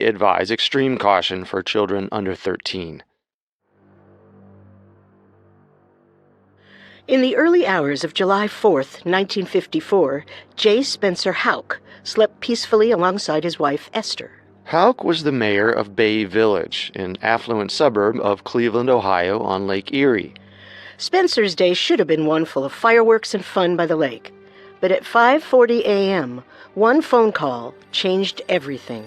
Advise extreme caution for children under 13. In the early hours of July 4th, 1954, J. Spencer Houck slept peacefully alongside his wife, Esther. Houck was the mayor of Bay Village, an affluent suburb of Cleveland, Ohio, on Lake Erie. Spencer's day should have been one full of fireworks and fun by the lake. But at 5:40 a.m., one phone call changed everything.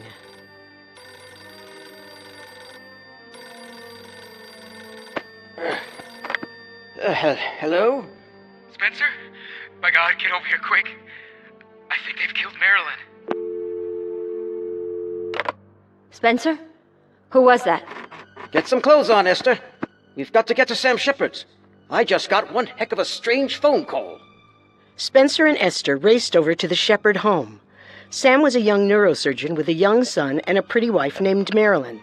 Hello? Spencer? My God, get over here quick. I think they've killed Marilyn. Spencer? Who was that? Get some clothes on, Esther. We've got to get to Sam Shepard's. I just got one heck of a strange phone call. Spencer and Esther raced over to the Shepard home. Sam was a young neurosurgeon with a young son and a pretty wife named Marilyn.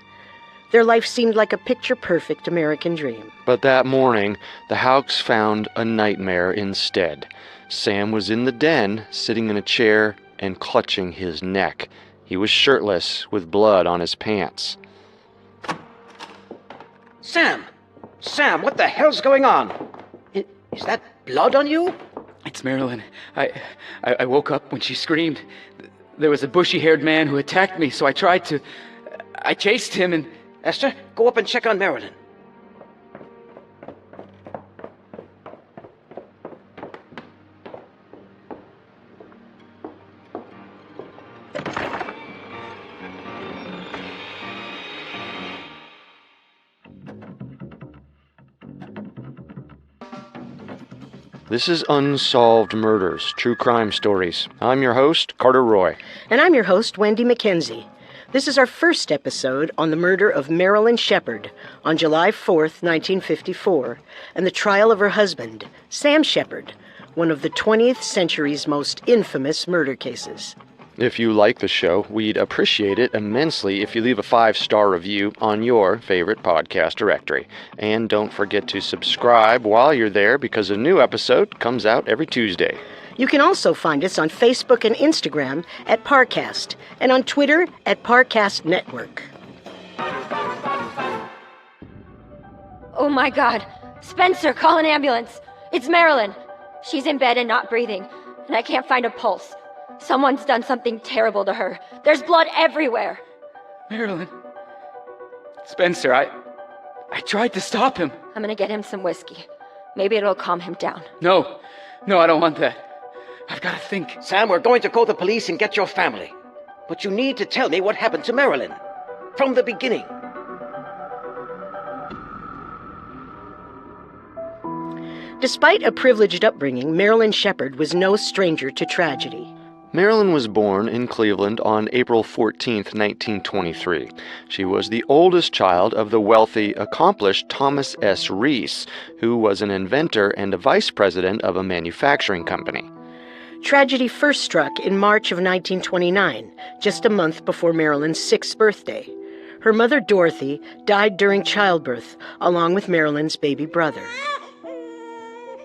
Their life seemed like a picture-perfect American dream. But that morning, the Houcks found a nightmare instead. Sam was in the den, sitting in a chair and clutching his neck. He was shirtless, with blood on his pants. Sam! Sam, what the hell's going on? Is that blood on you? It's Marilyn. I woke up when she screamed. There was a bushy-haired man who attacked me, so I chased him and... Esther, go up and check on Marilyn. This is Unsolved Murders, true crime stories. I'm your host, Carter Roy. And I'm your host, Wendy McKenzie. This is our first episode on the murder of Marilyn Shepard on July 4th, 1954, and the trial of her husband, Sam Shepard, one of the 20th century's most infamous murder cases. If you like the show, we'd appreciate it immensely if you leave a 5-star review on your favorite podcast directory. And don't forget to subscribe while you're there, because a new episode comes out every Tuesday. You can also find us on Facebook and Instagram at Parcast, and on Twitter at Parcast Network. Oh my God. Spencer, call an ambulance. It's Marilyn. She's in bed and not breathing, and I can't find a pulse. Someone's done something terrible to her. There's blood everywhere. Marilyn. Spencer, I tried to stop him. I'm gonna get him some whiskey. Maybe it'll calm him down. No, I don't want that. I've got to think. Sam, we're going to call the police and get your family. But you need to tell me what happened to Marilyn. From the beginning. Despite a privileged upbringing, Marilyn Shepard was no stranger to tragedy. Marilyn was born in Cleveland on April 14, 1923. She was the oldest child of the wealthy, accomplished Thomas S. Reese, who was an inventor and a vice president of a manufacturing company. Tragedy first struck in March of 1929, just a month before Marilyn's 6th birthday. Her mother, Dorothy, died during childbirth, along with Marilyn's baby brother.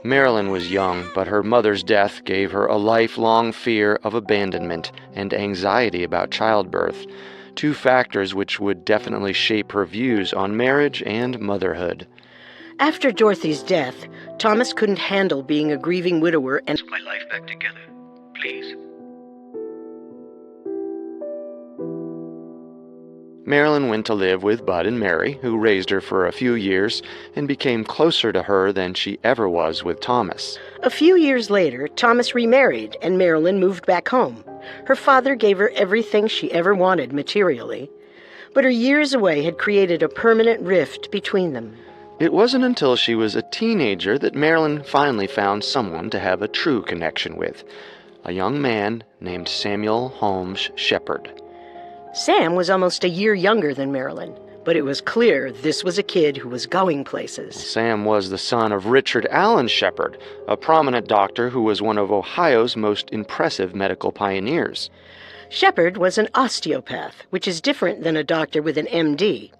Marilyn was young, but her mother's death gave her a lifelong fear of abandonment and anxiety about childbirth, two factors which would definitely shape her views on marriage and motherhood. After Dorothy's death, Thomas couldn't handle being a grieving widower and Put my life back together, please. Marilyn went to live with Bud and Mary, who raised her for a few years and became closer to her than she ever was with Thomas. A few years later, Thomas remarried and Marilyn moved back home. Her father gave her everything she ever wanted materially, but her years away had created a permanent rift between them. It wasn't until she was a teenager that Marilyn finally found someone to have a true connection with, a young man named Samuel Holmes Shepard. Sam was almost a year younger than Marilyn, but it was clear this was a kid who was going places. Sam was the son of Richard Allen Shepard, a prominent doctor who was one of Ohio's most impressive medical pioneers. Shepard was an osteopath, which is different than a doctor with an MD.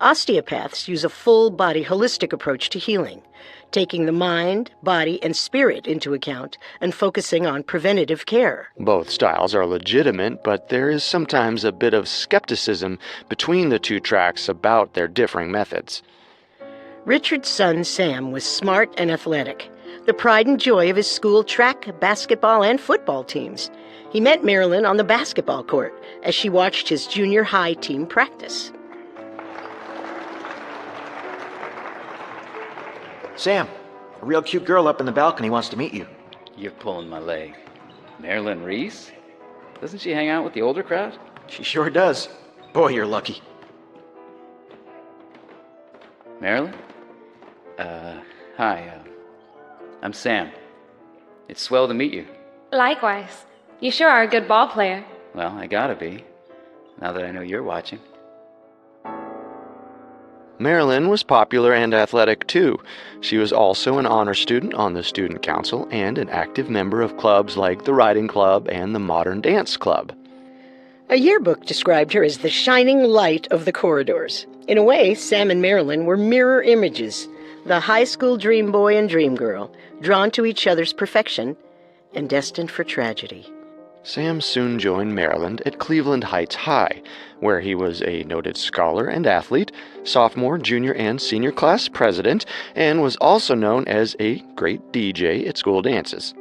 Osteopaths use a full-body holistic approach to healing, taking the mind, body, and spirit into account and focusing on preventative care. Both styles are legitimate, but there is sometimes a bit of skepticism between the two tracks about their differing methods. Richard's son, Sam, was smart and athletic, the pride and joy of his school track, basketball, and football teams. He met Marilyn on the basketball court as she watched his junior high team practice. Sam, a real cute girl up in the balcony wants to meet you. You're pulling my leg. Marilyn Reese? Doesn't she hang out with the older crowd? She sure does. Boy, you're lucky. Marilyn? Hi, I'm Sam. It's swell to meet you. Likewise. You sure are a good ball player. Well, I gotta be, now that I know you're watching. Marilyn was popular and athletic too. She was also an honor student on the student council and an active member of clubs like the Riding Club and the Modern Dance Club. A yearbook described her as the shining light of the corridors. In a way, Sam and Marilyn were mirror images, the high school dream boy and dream girl, drawn to each other's perfection and destined for tragedy. Sam soon joined Marilyn at Cleveland Heights High, where he was a noted scholar and athlete, sophomore, junior, and senior class president, and was also known as a great DJ at school dances.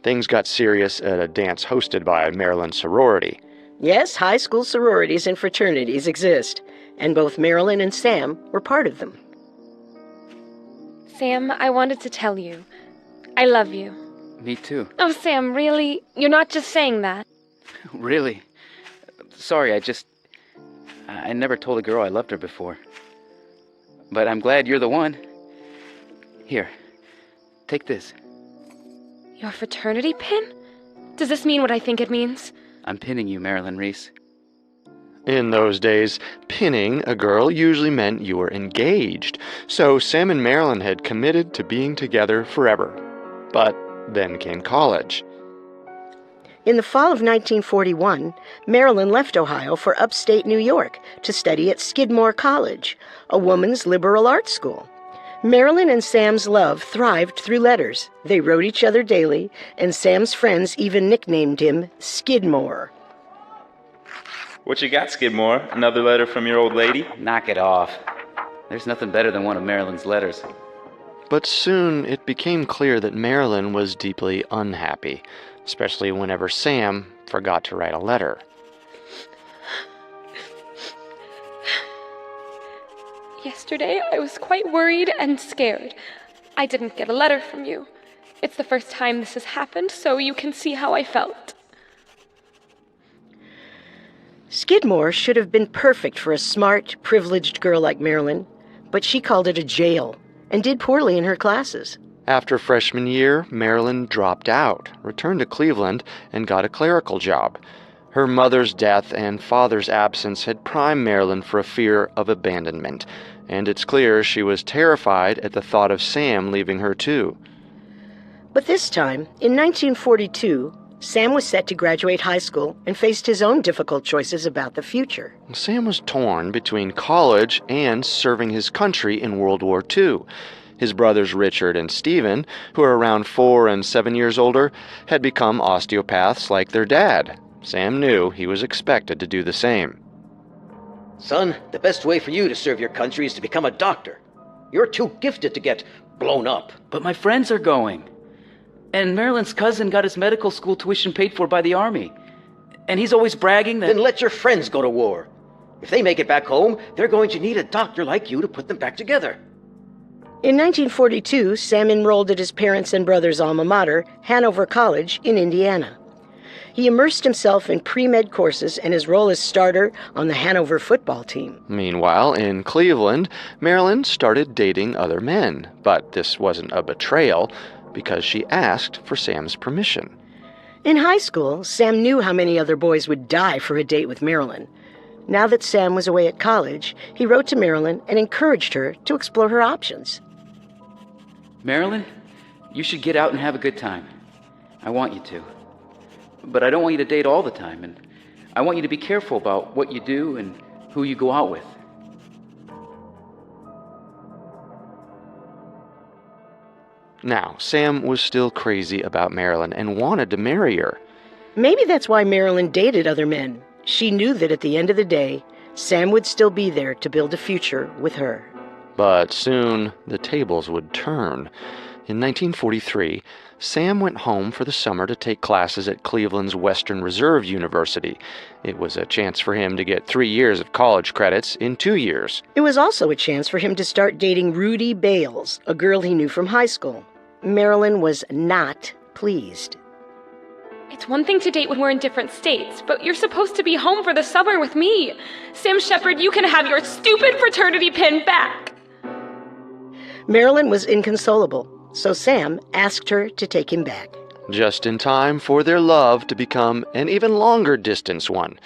Things got serious at a dance hosted by Marilyn's sorority. Yes, high school sororities and fraternities exist, and both Marilyn and Sam were part of them. Sam, I wanted to tell you. I love you. Me too. Oh, Sam, really? You're not just saying that. Really? Sorry, I never told a girl I loved her before. But I'm glad you're the one. Here, take this. Your fraternity pin? Does this mean what I think it means? I'm pinning you, Marilyn Reese. In those days, pinning a girl usually meant you were engaged, so Sam and Marilyn had committed to being together forever. But then came college. In the fall of 1941, Marilyn left Ohio for upstate New York to study at Skidmore College, a woman's liberal arts school. Marilyn and Sam's love thrived through letters. They wrote each other daily, and Sam's friends even nicknamed him Skidmore. What you got, Skidmore? Another letter from your old lady? Knock it off. There's nothing better than one of Marilyn's letters. But soon it became clear that Marilyn was deeply unhappy, especially whenever Sam forgot to write a letter. Yesterday, I was quite worried and scared. I didn't get a letter from you. It's the first time this has happened, so you can see how I felt. Skidmore should have been perfect for a smart, privileged girl like Marilyn, but she called it a jail and did poorly in her classes. After freshman year, Marilyn dropped out, returned to Cleveland, and got a clerical job. Her mother's death and father's absence had primed Marilyn for a fear of abandonment, and it's clear she was terrified at the thought of Sam leaving her too. But this time, in 1942, Sam was set to graduate high school and faced his own difficult choices about the future. Sam was torn between college and serving his country in World War II. His brothers Richard and Stephen, who are around 4 and 7 years older, had become osteopaths like their dad. Sam knew he was expected to do the same. Son, the best way for you to serve your country is to become a doctor. You're too gifted to get blown up. But my friends are going. And Marilyn's cousin got his medical school tuition paid for by the Army. And he's always bragging that... Then let your friends go to war. If they make it back home, they're going to need a doctor like you to put them back together. In 1942, Sam enrolled at his parents' and brothers' alma mater, Hanover College in Indiana. He immersed himself in pre-med courses and his role as starter on the Hanover football team. Meanwhile, in Cleveland, Marilyn started dating other men, but this wasn't a betrayal because she asked for Sam's permission. In high school, Sam knew how many other boys would die for a date with Marilyn. Now that Sam was away at college, he wrote to Marilyn and encouraged her to explore her options. Marilyn, you should get out and have a good time. I want you to. But I don't want you to date all the time, and I want you to be careful about what you do and who you go out with. Now, Sam was still crazy about Marilyn and wanted to marry her. Maybe that's why Marilyn dated other men. She knew that at the end of the day, Sam would still be there to build a future with her. But soon, the tables would turn. In 1943, Sam went home for the summer to take classes at Cleveland's Western Reserve University. It was a chance for him to get 3 years of college credits in 2 years. It was also a chance for him to start dating Rudy Bales, a girl he knew from high school. Marilyn was not pleased. It's one thing to date when we're in different states, but you're supposed to be home for the summer with me. Sam Shepard, you can have your stupid fraternity pin back. Marilyn was inconsolable, so Sam asked her to take him back. Just in time for their love to become an even longer distance one.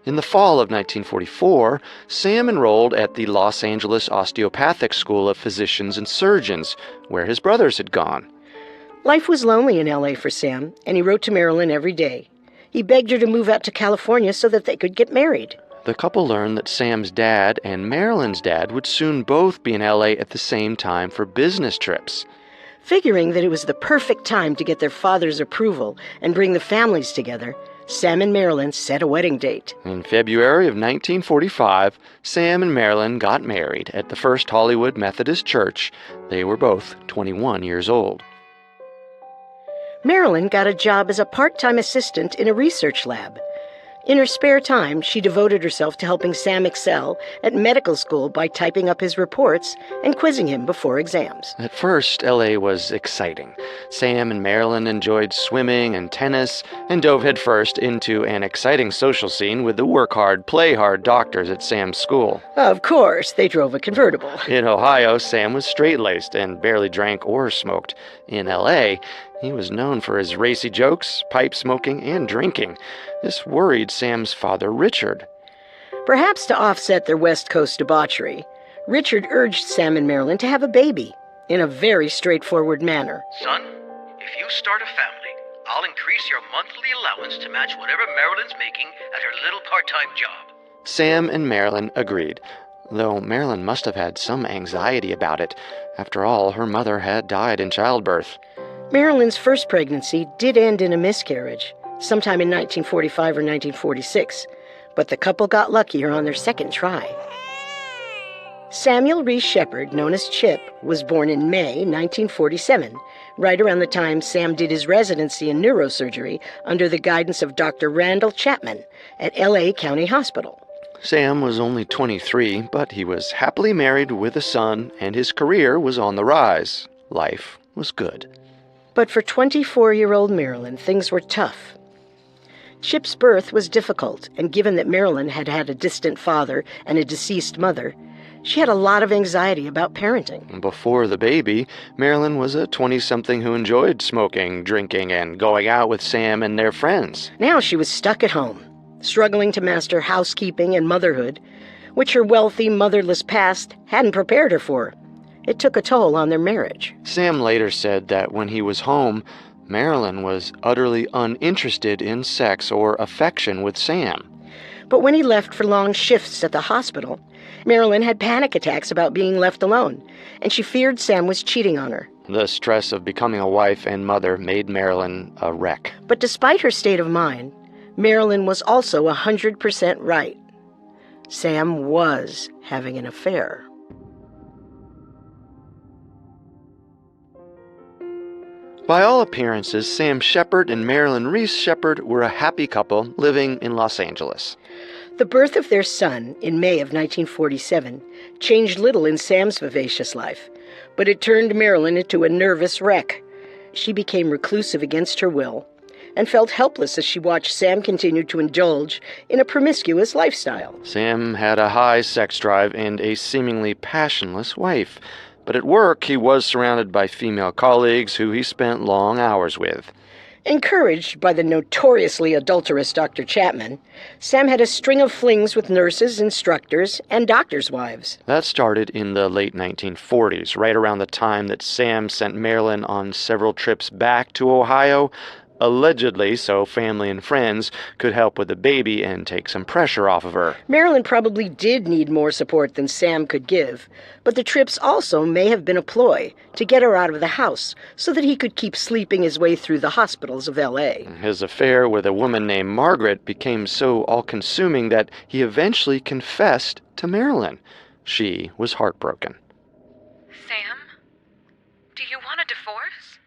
In the fall of 1944, Sam enrolled at the Los Angeles Osteopathic School of Physicians and Surgeons, where his brothers had gone. Life was lonely in L.A. for Sam, and he wrote to Marilyn every day. He begged her to move out to California so that they could get married. The couple learned that Sam's dad and Marilyn's dad would soon both be in L.A. at the same time for business trips. Figuring that it was the perfect time to get their father's approval and bring the families together, Sam and Marilyn set a wedding date. In February of 1945, Sam and Marilyn got married at the First Hollywood Methodist Church. They were both 21 years old. Marilyn got a job as a part-time assistant in a research lab. In her spare time, she devoted herself to helping Sam excel at medical school by typing up his reports and quizzing him before exams. At first, L.A. was exciting. Sam and Marilyn enjoyed swimming and tennis and dove headfirst into an exciting social scene with the work-hard, play-hard doctors at Sam's school. Of course, they drove a convertible. In Ohio, Sam was straight-laced and barely drank or smoked. In L.A., he was known for his racy jokes, pipe smoking, and drinking. This worried Sam's father, Richard. Perhaps to offset their West Coast debauchery, Richard urged Sam and Marilyn to have a baby in a very straightforward manner. Son, if you start a family, I'll increase your monthly allowance to match whatever Marilyn's making at her little part-time job. Sam and Marilyn agreed, though Marilyn must have had some anxiety about it. After all, her mother had died in childbirth. Marilyn's first pregnancy did end in a miscarriage, sometime in 1945 or 1946, but the couple got luckier on their second try. Samuel Reese Shepard, known as Chip, was born in May 1947, right around the time Sam did his residency in neurosurgery under the guidance of Dr. Randall Chapman at L.A. County Hospital. Sam was only 23, but he was happily married with a son, and his career was on the rise. Life was good. But for 24-year-old Marilyn, things were tough. Chip's birth was difficult, and given that Marilyn had had a distant father and a deceased mother, she had a lot of anxiety about parenting. Before the baby, Marilyn was a 20-something who enjoyed smoking, drinking, and going out with Sam and their friends. Now she was stuck at home, struggling to master housekeeping and motherhood, which her wealthy, motherless past hadn't prepared her for. It took a toll on their marriage. Sam later said that when he was home, Marilyn was utterly uninterested in sex or affection with Sam. But when he left for long shifts at the hospital, Marilyn had panic attacks about being left alone, and she feared Sam was cheating on her. The stress of becoming a wife and mother made Marilyn a wreck. But despite her state of mind, Marilyn was also 100% right. Sam was having an affair. By all appearances, Sam Shepard and Marilyn Reese Shepard were a happy couple living in Los Angeles. The birth of their son in May of 1947 changed little in Sam's vivacious life, but it turned Marilyn into a nervous wreck. She became reclusive against her will and felt helpless as she watched Sam continue to indulge in a promiscuous lifestyle. Sam had a high sex drive and a seemingly passionless wife. But at work, he was surrounded by female colleagues who he spent long hours with. Encouraged by the notoriously adulterous Dr. Chapman, Sam had a string of flings with nurses, instructors, and doctors' wives. That started in the late 1940s, right around the time that Sam sent Marilyn on several trips back to Ohio. Allegedly, so family and friends could help with the baby and take some pressure off of her. Marilyn probably did need more support than Sam could give, but the trips also may have been a ploy to get her out of the house so that he could keep sleeping his way through the hospitals of L.A. His affair with a woman named Margaret became so all-consuming that he eventually confessed to Marilyn. She was heartbroken. Sam? Do you want a divorce?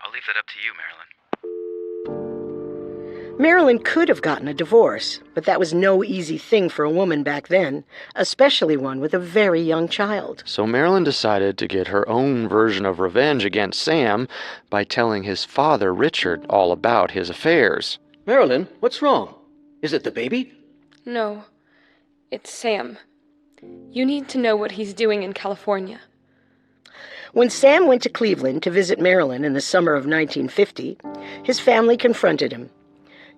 I'll leave that up to you, Marilyn. Marilyn could have gotten a divorce, but that was no easy thing for a woman back then, especially one with a very young child. So Marilyn decided to get her own version of revenge against Sam by telling his father, Richard, all about his affairs. Marilyn, what's wrong? Is it the baby? No, it's Sam. You need to know what he's doing in California. When Sam went to Cleveland to visit Marilyn in the summer of 1950, his family confronted him.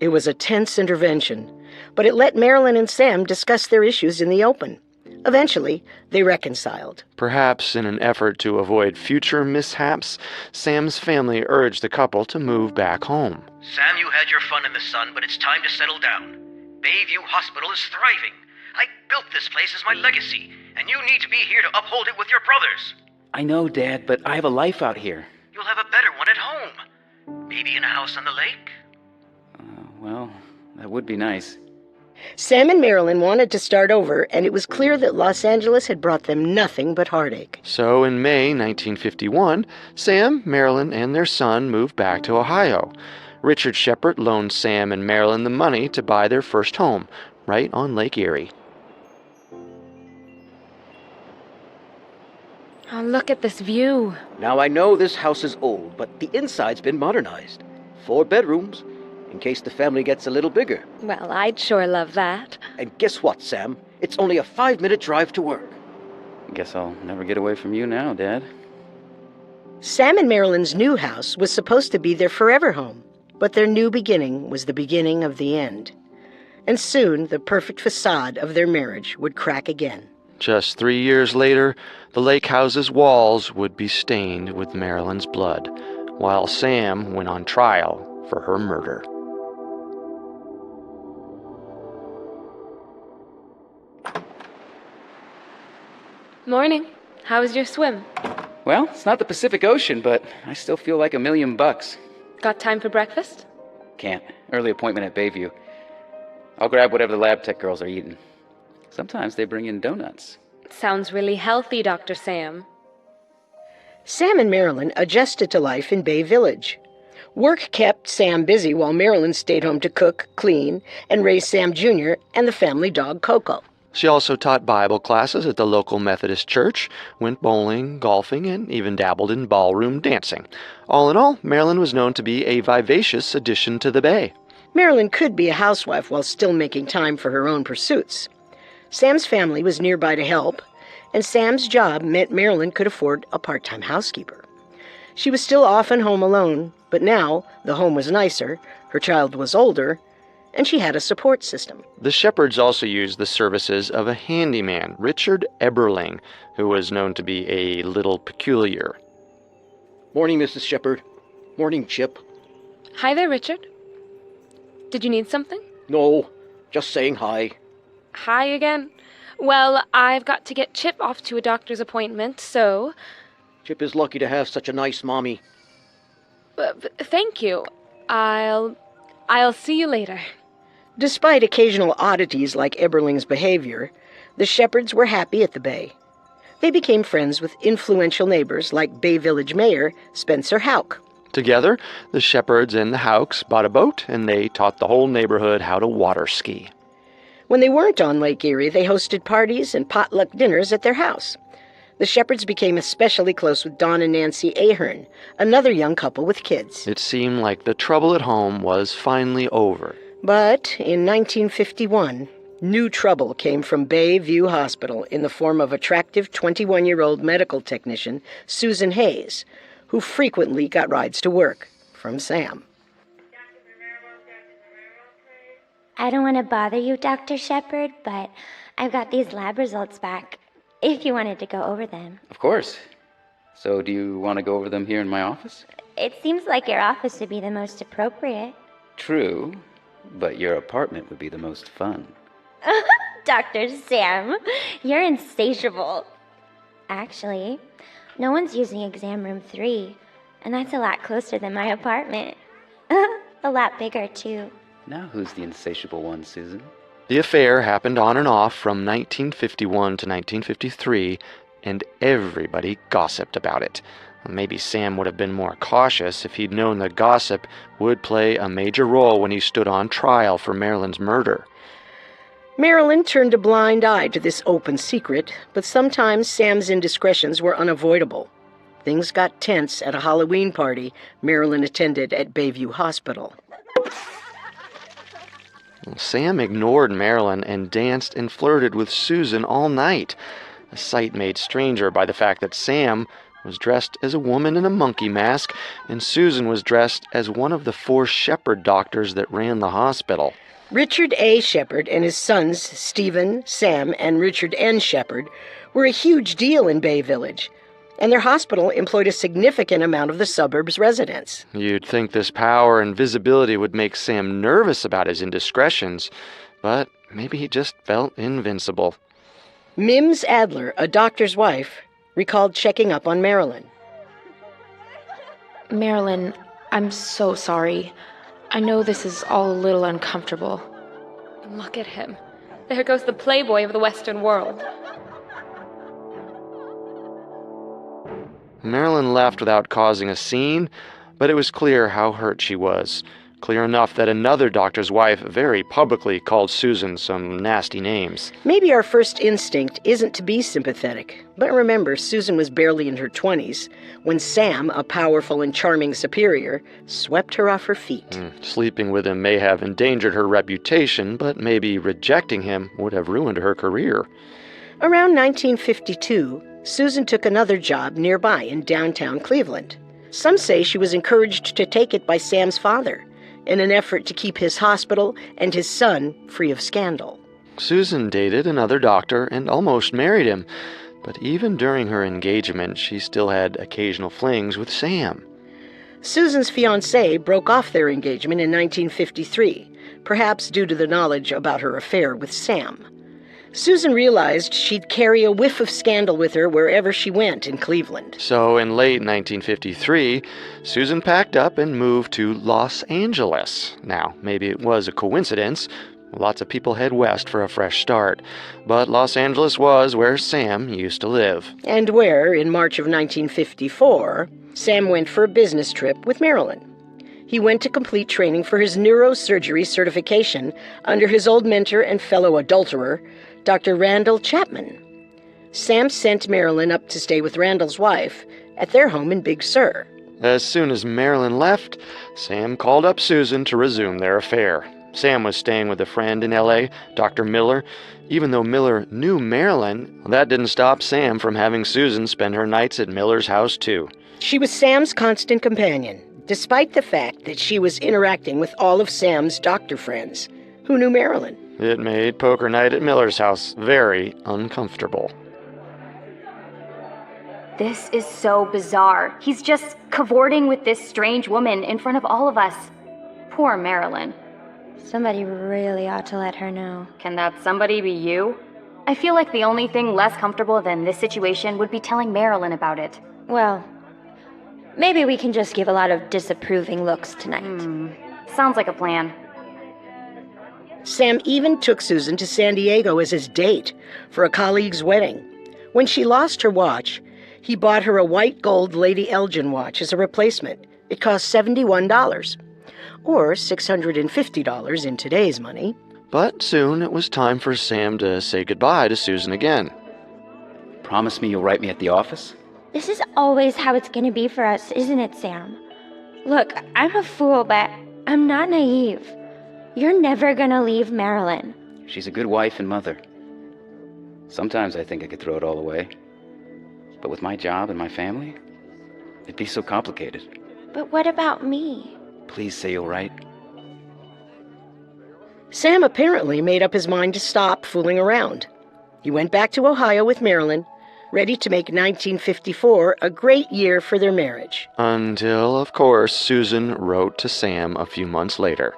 It was a tense intervention, but it let Marilyn and Sam discuss their issues in the open. Eventually, they reconciled. Perhaps in an effort to avoid future mishaps, Sam's family urged the couple to move back home. Sam, you had your fun in the sun, but it's time to settle down. Bayview Hospital is thriving. I built this place as my legacy, and you need to be here to uphold it with your brothers. I know, Dad, but I have a life out here. You'll have a better one at home. Maybe in a house on the lake? Well, that would be nice. Sam and Marilyn wanted to start over, and it was clear that Los Angeles had brought them nothing but heartache. So in May 1951, Sam, Marilyn, and their son moved back to Ohio. Richard Shepard loaned Sam and Marilyn the money to buy their first home, right on Lake Erie. Oh, look at this view. Now I know this house is old, but the inside's been modernized. 4 bedrooms, in case the family gets a little bigger. Well, I'd sure love that. And guess what, Sam? It's only a 5-minute drive to work. Guess I'll never get away from you now, Dad. Sam and Marilyn's new house was supposed to be their forever home, but their new beginning was the beginning of the end. And soon, the perfect facade of their marriage would crack again. Just 3 years later, the lake house's walls would be stained with Marilyn's blood, while Sam went on trial for her murder. Morning. How was your swim? Well, it's not the Pacific Ocean, but I still feel like $1,000,000. Got time for breakfast? Can't. Early appointment at Bayview. I'll grab whatever the lab tech girls are eating. Sometimes they bring in donuts. Sounds really healthy, Dr. Sam. Sam and Marilyn adjusted to life in Bay Village. Work kept Sam busy while Marilyn stayed home to cook, clean, and raise Sam Jr. and the family dog Coco. She also taught Bible classes at the local Methodist church, went bowling, golfing, and even dabbled in ballroom dancing. All in all, Marilyn was known to be a vivacious addition to the Bay. Marilyn could be a housewife while still making time for her own pursuits. Sam's family was nearby to help, and Sam's job meant Marilyn could afford a part-time housekeeper. She was still often home alone, but now the home was nicer, her child was older, and she had a support system. The Shepards also used the services of a handyman, Richard Eberling, who was known to be a little peculiar. Morning, Mrs. Shepard. Morning, Chip. Hi there, Richard. Did you need something? No, just saying hi. Hi again. Well, I've got to get Chip off to a doctor's appointment, so... Chip is lucky to have such a nice mommy. Thank you. I'll see you later. Despite occasional oddities like Eberling's behavior, the Shepards were happy at the Bay. They became friends with influential neighbors like Bay Village Mayor Spencer Houck. Together, the Shepards and the Houcks bought a boat, and they taught the whole neighborhood how to water ski. When they weren't on Lake Erie, they hosted parties and potluck dinners at their house. The Shepards became especially close with Don and Nancy Ahern, another young couple with kids. It seemed like the trouble at home was finally over. But in 1951, new trouble came from Bayview Hospital in the form of attractive 21-year-old medical technician Susan Hayes, who frequently got rides to work from Sam. I don't want to bother you, Dr. Shepard, but I've got these lab results back, if you wanted to go over them. Of course. So do you want to go over them here in my office? It seems like your office would be the most appropriate. True, but your apartment would be the most fun. Dr. Sam, you're insatiable. Actually, no one's using exam room 3, and that's a lot closer than my apartment. A lot bigger, too. Now who's the insatiable one, Susan? The affair happened on and off from 1951 to 1953, and everybody gossiped about it. Maybe Sam would have been more cautious if he'd known that gossip would play a major role when he stood on trial for Marilyn's murder. Marilyn turned a blind eye to this open secret, but sometimes Sam's indiscretions were unavoidable. Things got tense at a Halloween party Marilyn attended at Bayview Hospital. Sam ignored Marilyn and danced and flirted with Susan all night, a sight made stranger by the fact that Sam was dressed as a woman in a monkey mask, and Susan was dressed as one of the 4 shepherd doctors that ran the hospital. Richard A. Shepherd and his sons, Stephen, Sam, and Richard N. Shepherd, were a huge deal in Bay Village, and their hospital employed a significant amount of the suburb's residents. You'd think this power and visibility would make Sam nervous about his indiscretions, but maybe he just felt invincible. Mims Adler, a doctor's wife, recalled checking up on Marilyn. Marilyn, I'm so sorry. I know this is all a little uncomfortable. Look at him. There goes the playboy of the Western world. Marilyn left without causing a scene, but it was clear how hurt she was. Clear enough that another doctor's wife very publicly called Susan some nasty names. Maybe our first instinct isn't to be sympathetic, but remember, Susan was barely in her 20s when Sam, a powerful and charming superior, swept her off her feet. Sleeping with him may have endangered her reputation, but maybe rejecting him would have ruined her career. Around 1952, Susan took another job nearby in downtown Cleveland. Some say she was encouraged to take it by Sam's father, in an effort to keep his hospital and his son free of scandal. Susan dated another doctor and almost married him, but even during her engagement, she still had occasional flings with Sam. Susan's fiancé broke off their engagement in 1953, perhaps due to the knowledge about her affair with Sam. Susan realized she'd carry a whiff of scandal with her wherever she went in Cleveland. So in late 1953, Susan packed up and moved to Los Angeles. Now, maybe it was a coincidence. Lots of people head west for a fresh start. But Los Angeles was where Sam used to live. And where, in March of 1954, Sam went for a business trip with Marilyn. He went to complete training for his neurosurgery certification under his old mentor and fellow adulterer, Dr. Randall Chapman. Sam sent Marilyn up to stay with Randall's wife at their home in Big Sur. As soon as Marilyn left, Sam called up Susan to resume their affair. Sam was staying with a friend in L.A., Dr. Miller. Even though Miller knew Marilyn, that didn't stop Sam from having Susan spend her nights at Miller's house, too. She was Sam's constant companion, despite the fact that she was interacting with all of Sam's doctor friends, who knew Marilyn. It made poker night at Miller's house very uncomfortable. This is so bizarre. He's just cavorting with this strange woman in front of all of us. Poor Marilyn. Somebody really ought to let her know. Can that somebody be you? I feel like the only thing less comfortable than this situation would be telling Marilyn about it. Well, maybe we can just give a lot of disapproving looks tonight. Sounds like a plan. Sam even took Susan to San Diego as his date for a colleague's wedding. When she lost her watch, he bought her a white gold Lady Elgin watch as a replacement. It cost $71, or $650 in today's money. But soon it was time for Sam to say goodbye to Susan again. Promise me you'll write me at the office? This is always how it's going to be for us, isn't it, Sam? Look, I'm a fool, but I'm not naive. You're never going to leave Marilyn. She's a good wife and mother. Sometimes I think I could throw it all away. But with my job and my family, it'd be so complicated. But what about me? Please say you'll write. Sam apparently made up his mind to stop fooling around. He went back to Ohio with Marilyn, ready to make 1954 a great year for their marriage. Until, of course, Susan wrote to Sam a few months later.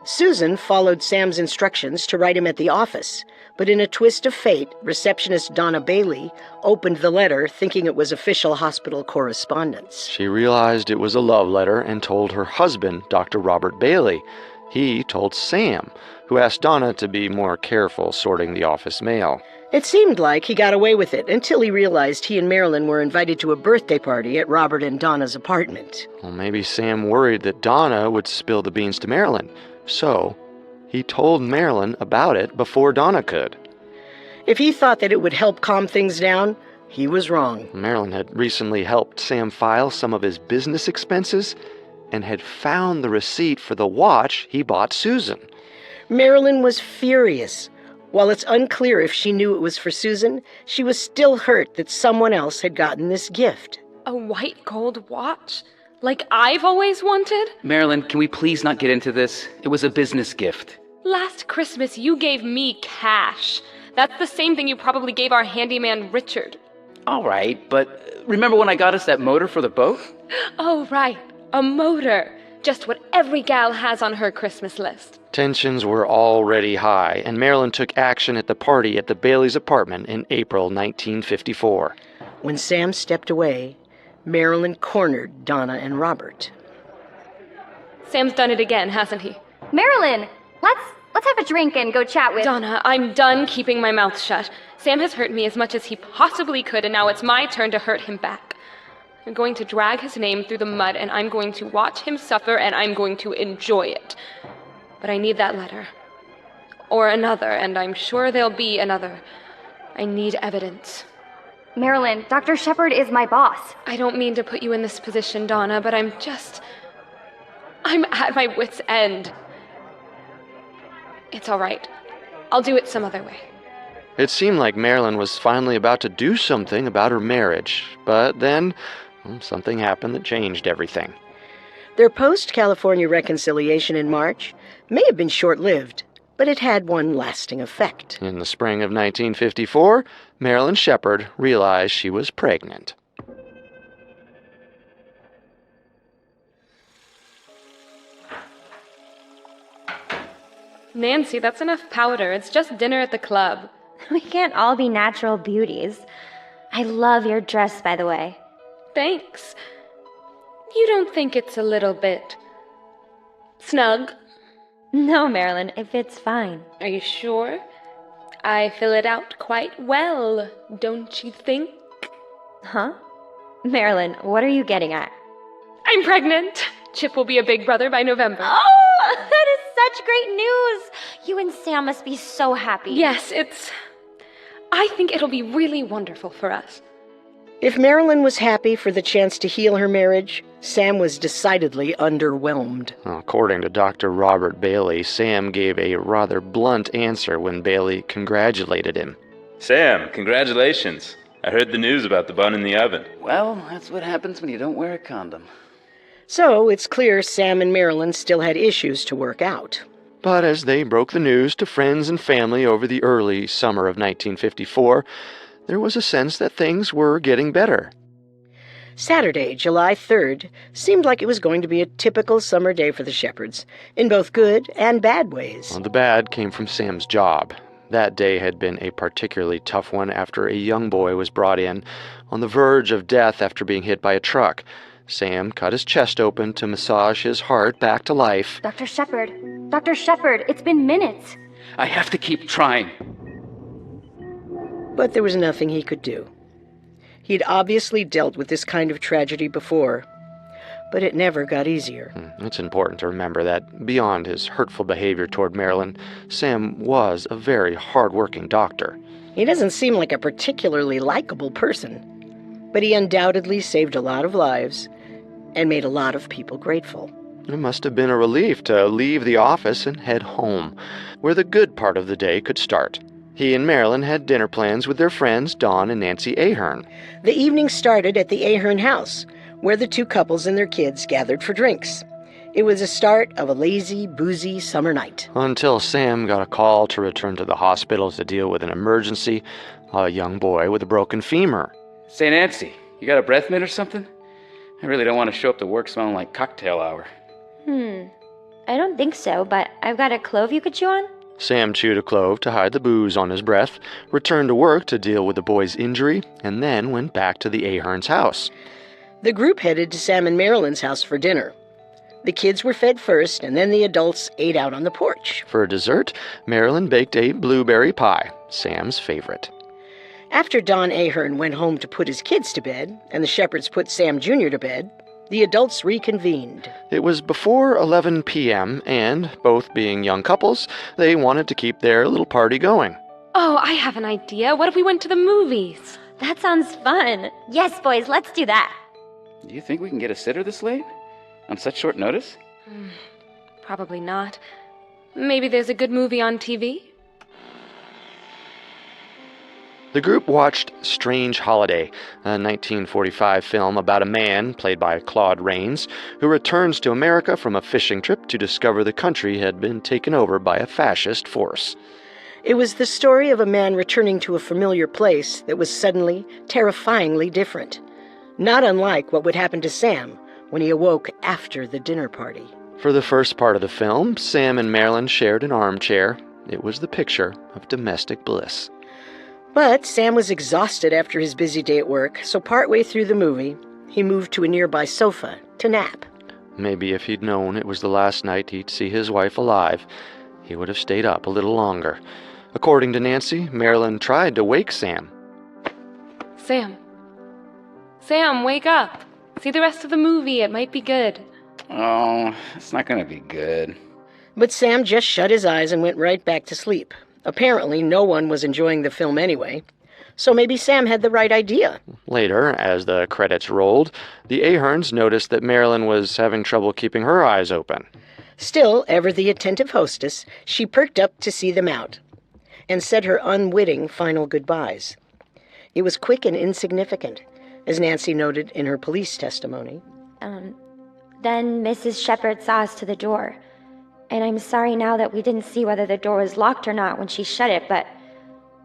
Susan followed Sam's instructions to write him at the office, but in a twist of fate, receptionist Donna Bailey opened the letter thinking it was official hospital correspondence. She realized it was a love letter and told her husband, Dr. Robert Bailey. He told Sam, who asked Donna to be more careful sorting the office mail. It seemed like he got away with it until he realized he and Marilyn were invited to a birthday party at Robert and Donna's apartment. Well, maybe Sam worried that Donna would spill the beans to Marilyn, so he told Marilyn about it before Donna could. If he thought that it would help calm things down, he was wrong. Marilyn had recently helped Sam file some of his business expenses and had found the receipt for the watch he bought Susan. Marilyn was furious. While it's unclear if she knew it was for Susan, she was still hurt that someone else had gotten this gift. A white gold watch? Like I've always wanted? Marilyn, can we please not get into this? It was a business gift. Last Christmas, you gave me cash. That's the same thing you probably gave our handyman Richard. All right, but remember when I got us that motor for the boat? Oh, right. A motor. Just what every gal has on her Christmas list. Tensions were already high, and Marilyn took action at the party at the Bailey's apartment in April 1954. When Sam stepped away, Marilyn cornered Donna and Robert. Sam's done it again, hasn't he? Marilyn, let's have a drink and go chat with... Donna, I'm done keeping my mouth shut. Sam has hurt me as much as he possibly could, and now it's my turn to hurt him back. I'm going to drag his name through the mud, and I'm going to watch him suffer, and I'm going to enjoy it. But I need that letter. Or another, and I'm sure there'll be another. I need evidence. Marilyn, Dr. Shepard is my boss. I don't mean to put you in this position, Donna, but I'm at my wit's end. It's all right. I'll do it some other way. It seemed like Marilyn was finally about to do something about her marriage, but then something happened that changed everything. Their post-California reconciliation in March may have been short-lived, but it had one lasting effect. In the spring of 1954, Marilyn Shepard realized she was pregnant. Nancy, that's enough powder. It's just dinner at the club. We can't all be natural beauties. I love your dress, by the way. Thanks. You don't think it's a little bit snug? No, Marilyn, it fits fine. Are you sure? I fill it out quite well, don't you think? Huh? Marilyn, what are you getting at? I'm pregnant. Chip will be a big brother by November. Oh, that is such great news! You and Sam must be so happy. Yes, I think it'll be really wonderful for us. If Marilyn was happy for the chance to heal her marriage, Sam was decidedly underwhelmed. According to Dr. Robert Bailey, Sam gave a rather blunt answer when Bailey congratulated him. Sam, congratulations. I heard the news about the bun in the oven. Well, that's what happens when you don't wear a condom. So it's clear Sam and Marilyn still had issues to work out. But as they broke the news to friends and family over the early summer of 1954, there was a sense that things were getting better. Saturday, July 3rd, seemed like it was going to be a typical summer day for the Shepards, in both good and bad ways. Well, the bad came from Sam's job. That day had been a particularly tough one after a young boy was brought in on the verge of death after being hit by a truck. Sam cut his chest open to massage his heart back to life. Dr. Shepard, it's been minutes. I have to keep trying. But there was nothing he could do. He'd obviously dealt with this kind of tragedy before, but it never got easier. It's important to remember that beyond his hurtful behavior toward Marilyn, Sam was a very hard-working doctor. He doesn't seem like a particularly likable person, but he undoubtedly saved a lot of lives and made a lot of people grateful. It must have been a relief to leave the office and head home, where the good part of the day could start. He and Marilyn had dinner plans with their friends Dawn and Nancy Ahern. The evening started at the Ahern house, where the two couples and their kids gathered for drinks. It was the start of a lazy, boozy summer night. Until Sam got a call to return to the hospital to deal with an emergency, a young boy with a broken femur. Say, Nancy, you got a breath mint or something? I really don't want to show up to work smelling like cocktail hour. I don't think so, but I've got a clove you could chew on. Sam chewed a clove to hide the booze on his breath, returned to work to deal with the boy's injury, and then went back to the Ahern's house. The group headed to Sam and Marilyn's house for dinner. The kids were fed first, and then the adults ate out on the porch. For dessert, Marilyn baked a blueberry pie, Sam's favorite. After Don Ahern went home to put his kids to bed, and the Shepherds put Sam Jr. to bed, the adults reconvened. It was before 11 p.m., and, both being young couples, they wanted to keep their little party going. Oh, I have an idea. What if we went to the movies? That sounds fun. Yes, boys, let's do that. Do you think we can get a sitter this late? On such short notice? Probably not. Maybe there's a good movie on TV? The group watched Strange Holiday, a 1945 film about a man, played by Claude Rains, who returns to America from a fishing trip to discover the country had been taken over by a fascist force. It was the story of a man returning to a familiar place that was suddenly, terrifyingly different. Not unlike what would happen to Sam when he awoke after the dinner party. For the first part of the film, Sam and Marilyn shared an armchair. It was the picture of domestic bliss. But Sam was exhausted after his busy day at work, so partway through the movie, he moved to a nearby sofa to nap. Maybe if he'd known it was the last night he'd see his wife alive, he would have stayed up a little longer. According to Nancy, Marilyn tried to wake Sam. Sam, wake up. See the rest of the movie. It might be good. Oh, it's not going to be good. But Sam just shut his eyes and went right back to sleep. Apparently, no one was enjoying the film anyway, so maybe Sam had the right idea. Later, as the credits rolled, the Aherns noticed that Marilyn was having trouble keeping her eyes open. Still, ever the attentive hostess, she perked up to see them out and said her unwitting final goodbyes. It was quick and insignificant, as Nancy noted in her police testimony. Then Mrs. Shepherd saw us to the door. And I'm sorry now that we didn't see whether the door was locked or not when she shut it, but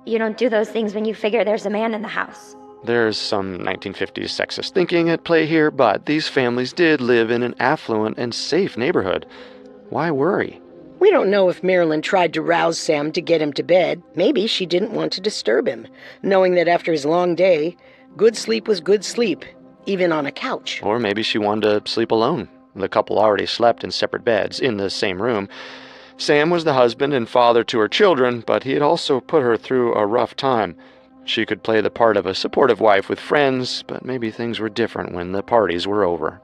you don't do those things when you figure there's a man in the house. There's some 1950s sexist thinking at play here, but these families did live in an affluent and safe neighborhood. Why worry? We don't know if Marilyn tried to rouse Sam to get him to bed. Maybe she didn't want to disturb him, knowing that after his long day, good sleep was good sleep, even on a couch. Or maybe she wanted to sleep alone. The couple already slept in separate beds in the same room. Sam was the husband and father to her children, but he had also put her through a rough time. She could play the part of a supportive wife with friends, but maybe things were different when the parties were over.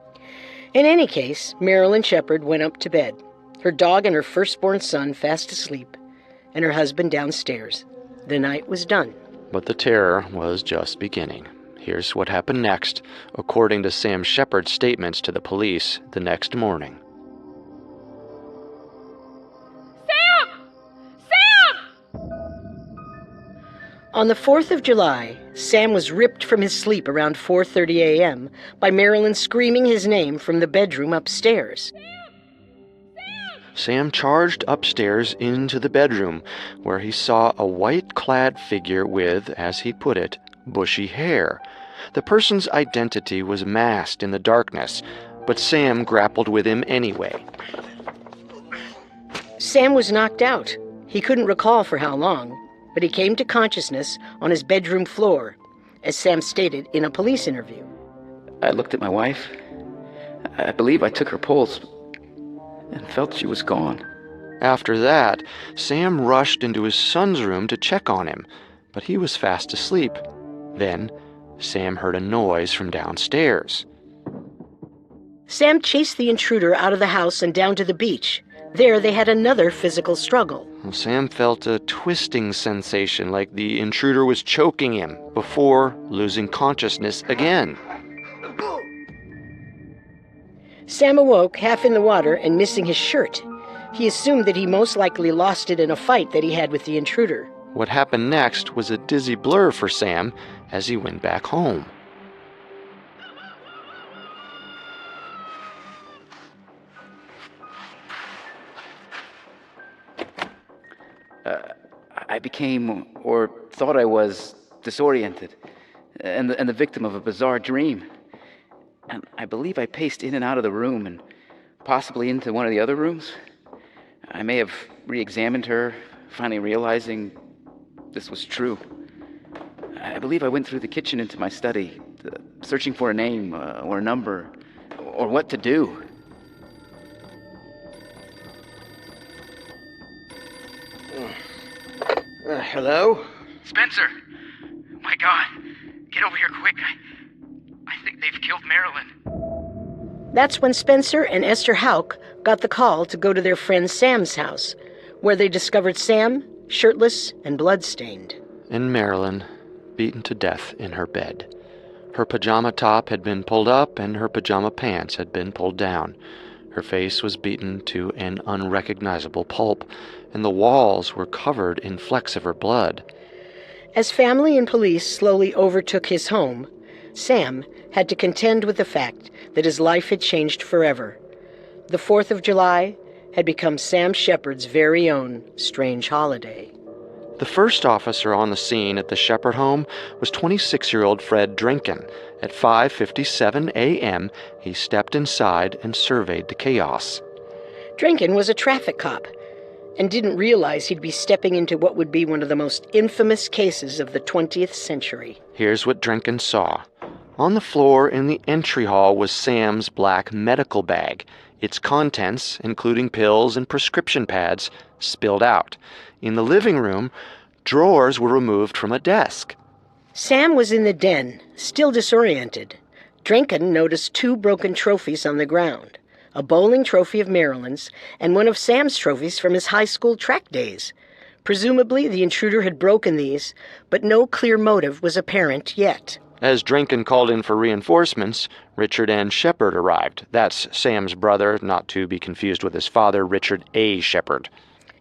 In any case, Marilyn Shepherd went up to bed, her dog and her firstborn son fast asleep, and her husband downstairs. The night was done. But the terror was just beginning. Here's what happened next, according to Sam Shepherd's statements to the police the next morning. Sam! On the 4th of July, Sam was ripped from his sleep around 4:30 a.m. by Marilyn screaming his name from the bedroom upstairs. Sam charged upstairs into the bedroom, where he saw a white-clad figure with, as he put it, bushy hair. The person's identity was masked in the darkness, but Sam grappled with him anyway. Sam was knocked out. He couldn't recall for how long, but he came to consciousness on his bedroom floor, as Sam stated in a police interview. I looked at my wife. I believe I took her pulse and felt she was gone. After that, Sam rushed into his son's room to check on him, but he was fast asleep. Then, Sam heard a noise from downstairs. Sam chased the intruder out of the house and down to the beach. There they had another physical struggle. Sam felt a twisting sensation like the intruder was choking him before losing consciousness again. Sam awoke half in the water and missing his shirt. He assumed that he most likely lost it in a fight that he had with the intruder. What happened next was a dizzy blur for Sam as he went back home. became, or thought I was, disoriented, and the victim of a bizarre dream. And I believe I paced in and out of the room, and possibly into one of the other rooms. I may have re-examined her, finally realizing this was true. I believe I went through the kitchen into my study, searching for a name, or a number, or what to do. Hello? Spencer! My God! Get over here quick. I think they've killed Marilyn. That's when Spencer and Esther Houck got the call to go to their friend Sam's house, where they discovered Sam shirtless and bloodstained. And Marilyn, beaten to death in her bed. Her pajama top had been pulled up and her pajama pants had been pulled down. Her face was beaten to an unrecognizable pulp, and the walls were covered in flecks of her blood. As family and police slowly overtook his home, Sam had to contend with the fact that his life had changed forever. The 4th of July had become Sam Shepard's very own strange holiday. The first officer on the scene at the Shepard home was 26-year-old Fred Drinkin. At 5:57 a.m., he stepped inside and surveyed the chaos. Drinkin was a traffic cop and didn't realize he'd be stepping into what would be one of the most infamous cases of the 20th century. Here's what Drinkin saw. On the floor in the entry hall was Sam's black medical bag. Its contents, including pills and prescription pads, spilled out. In the living room, drawers were removed from a desk. Sam was in the den, still disoriented. Drinkin noticed 2 broken trophies on the ground, a bowling trophy of Marilyn's and one of Sam's trophies from his high school track days. Presumably, the intruder had broken these, but no clear motive was apparent yet. As Drinkin called in for reinforcements, Richard N. Shepard arrived. That's Sam's brother, not to be confused with his father, Richard A. Shepard.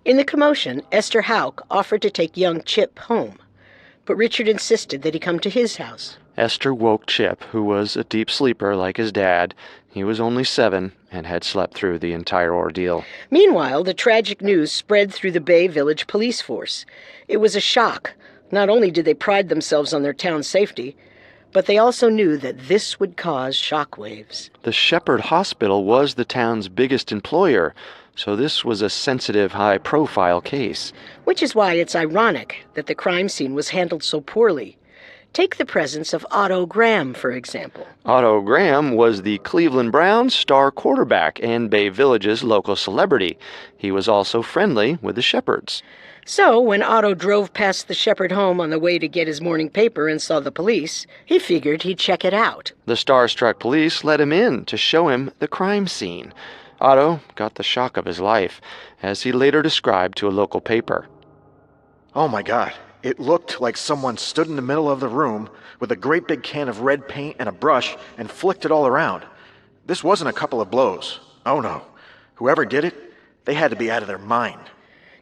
In the commotion, Esther Houck offered to take young Chip home, but Richard insisted that he come to his house. Esther woke Chip, who was a deep sleeper like his dad. He was only 7 and had slept through the entire ordeal. Meanwhile, the tragic news spread through the Bay Village police force. It was a shock. Not only did they pride themselves on their town's safety, but they also knew that this would cause shockwaves. The Shepard Hospital was the town's biggest employer, so this was a sensitive, high-profile case. Which is why it's ironic that the crime scene was handled so poorly. Take the presence of Otto Graham, for example. Otto Graham was the Cleveland Browns' star quarterback and Bay Village's local celebrity. He was also friendly with the Shepards. So, when Otto drove past the Shepard home on the way to get his morning paper and saw the police, he figured he'd check it out. The star-struck police let him in to show him the crime scene. Otto got the shock of his life, as he later described to a local paper. Oh my God, it looked like someone stood in the middle of the room with a great big can of red paint and a brush and flicked it all around. This wasn't a couple of blows. Oh no. Whoever did it, they had to be out of their mind.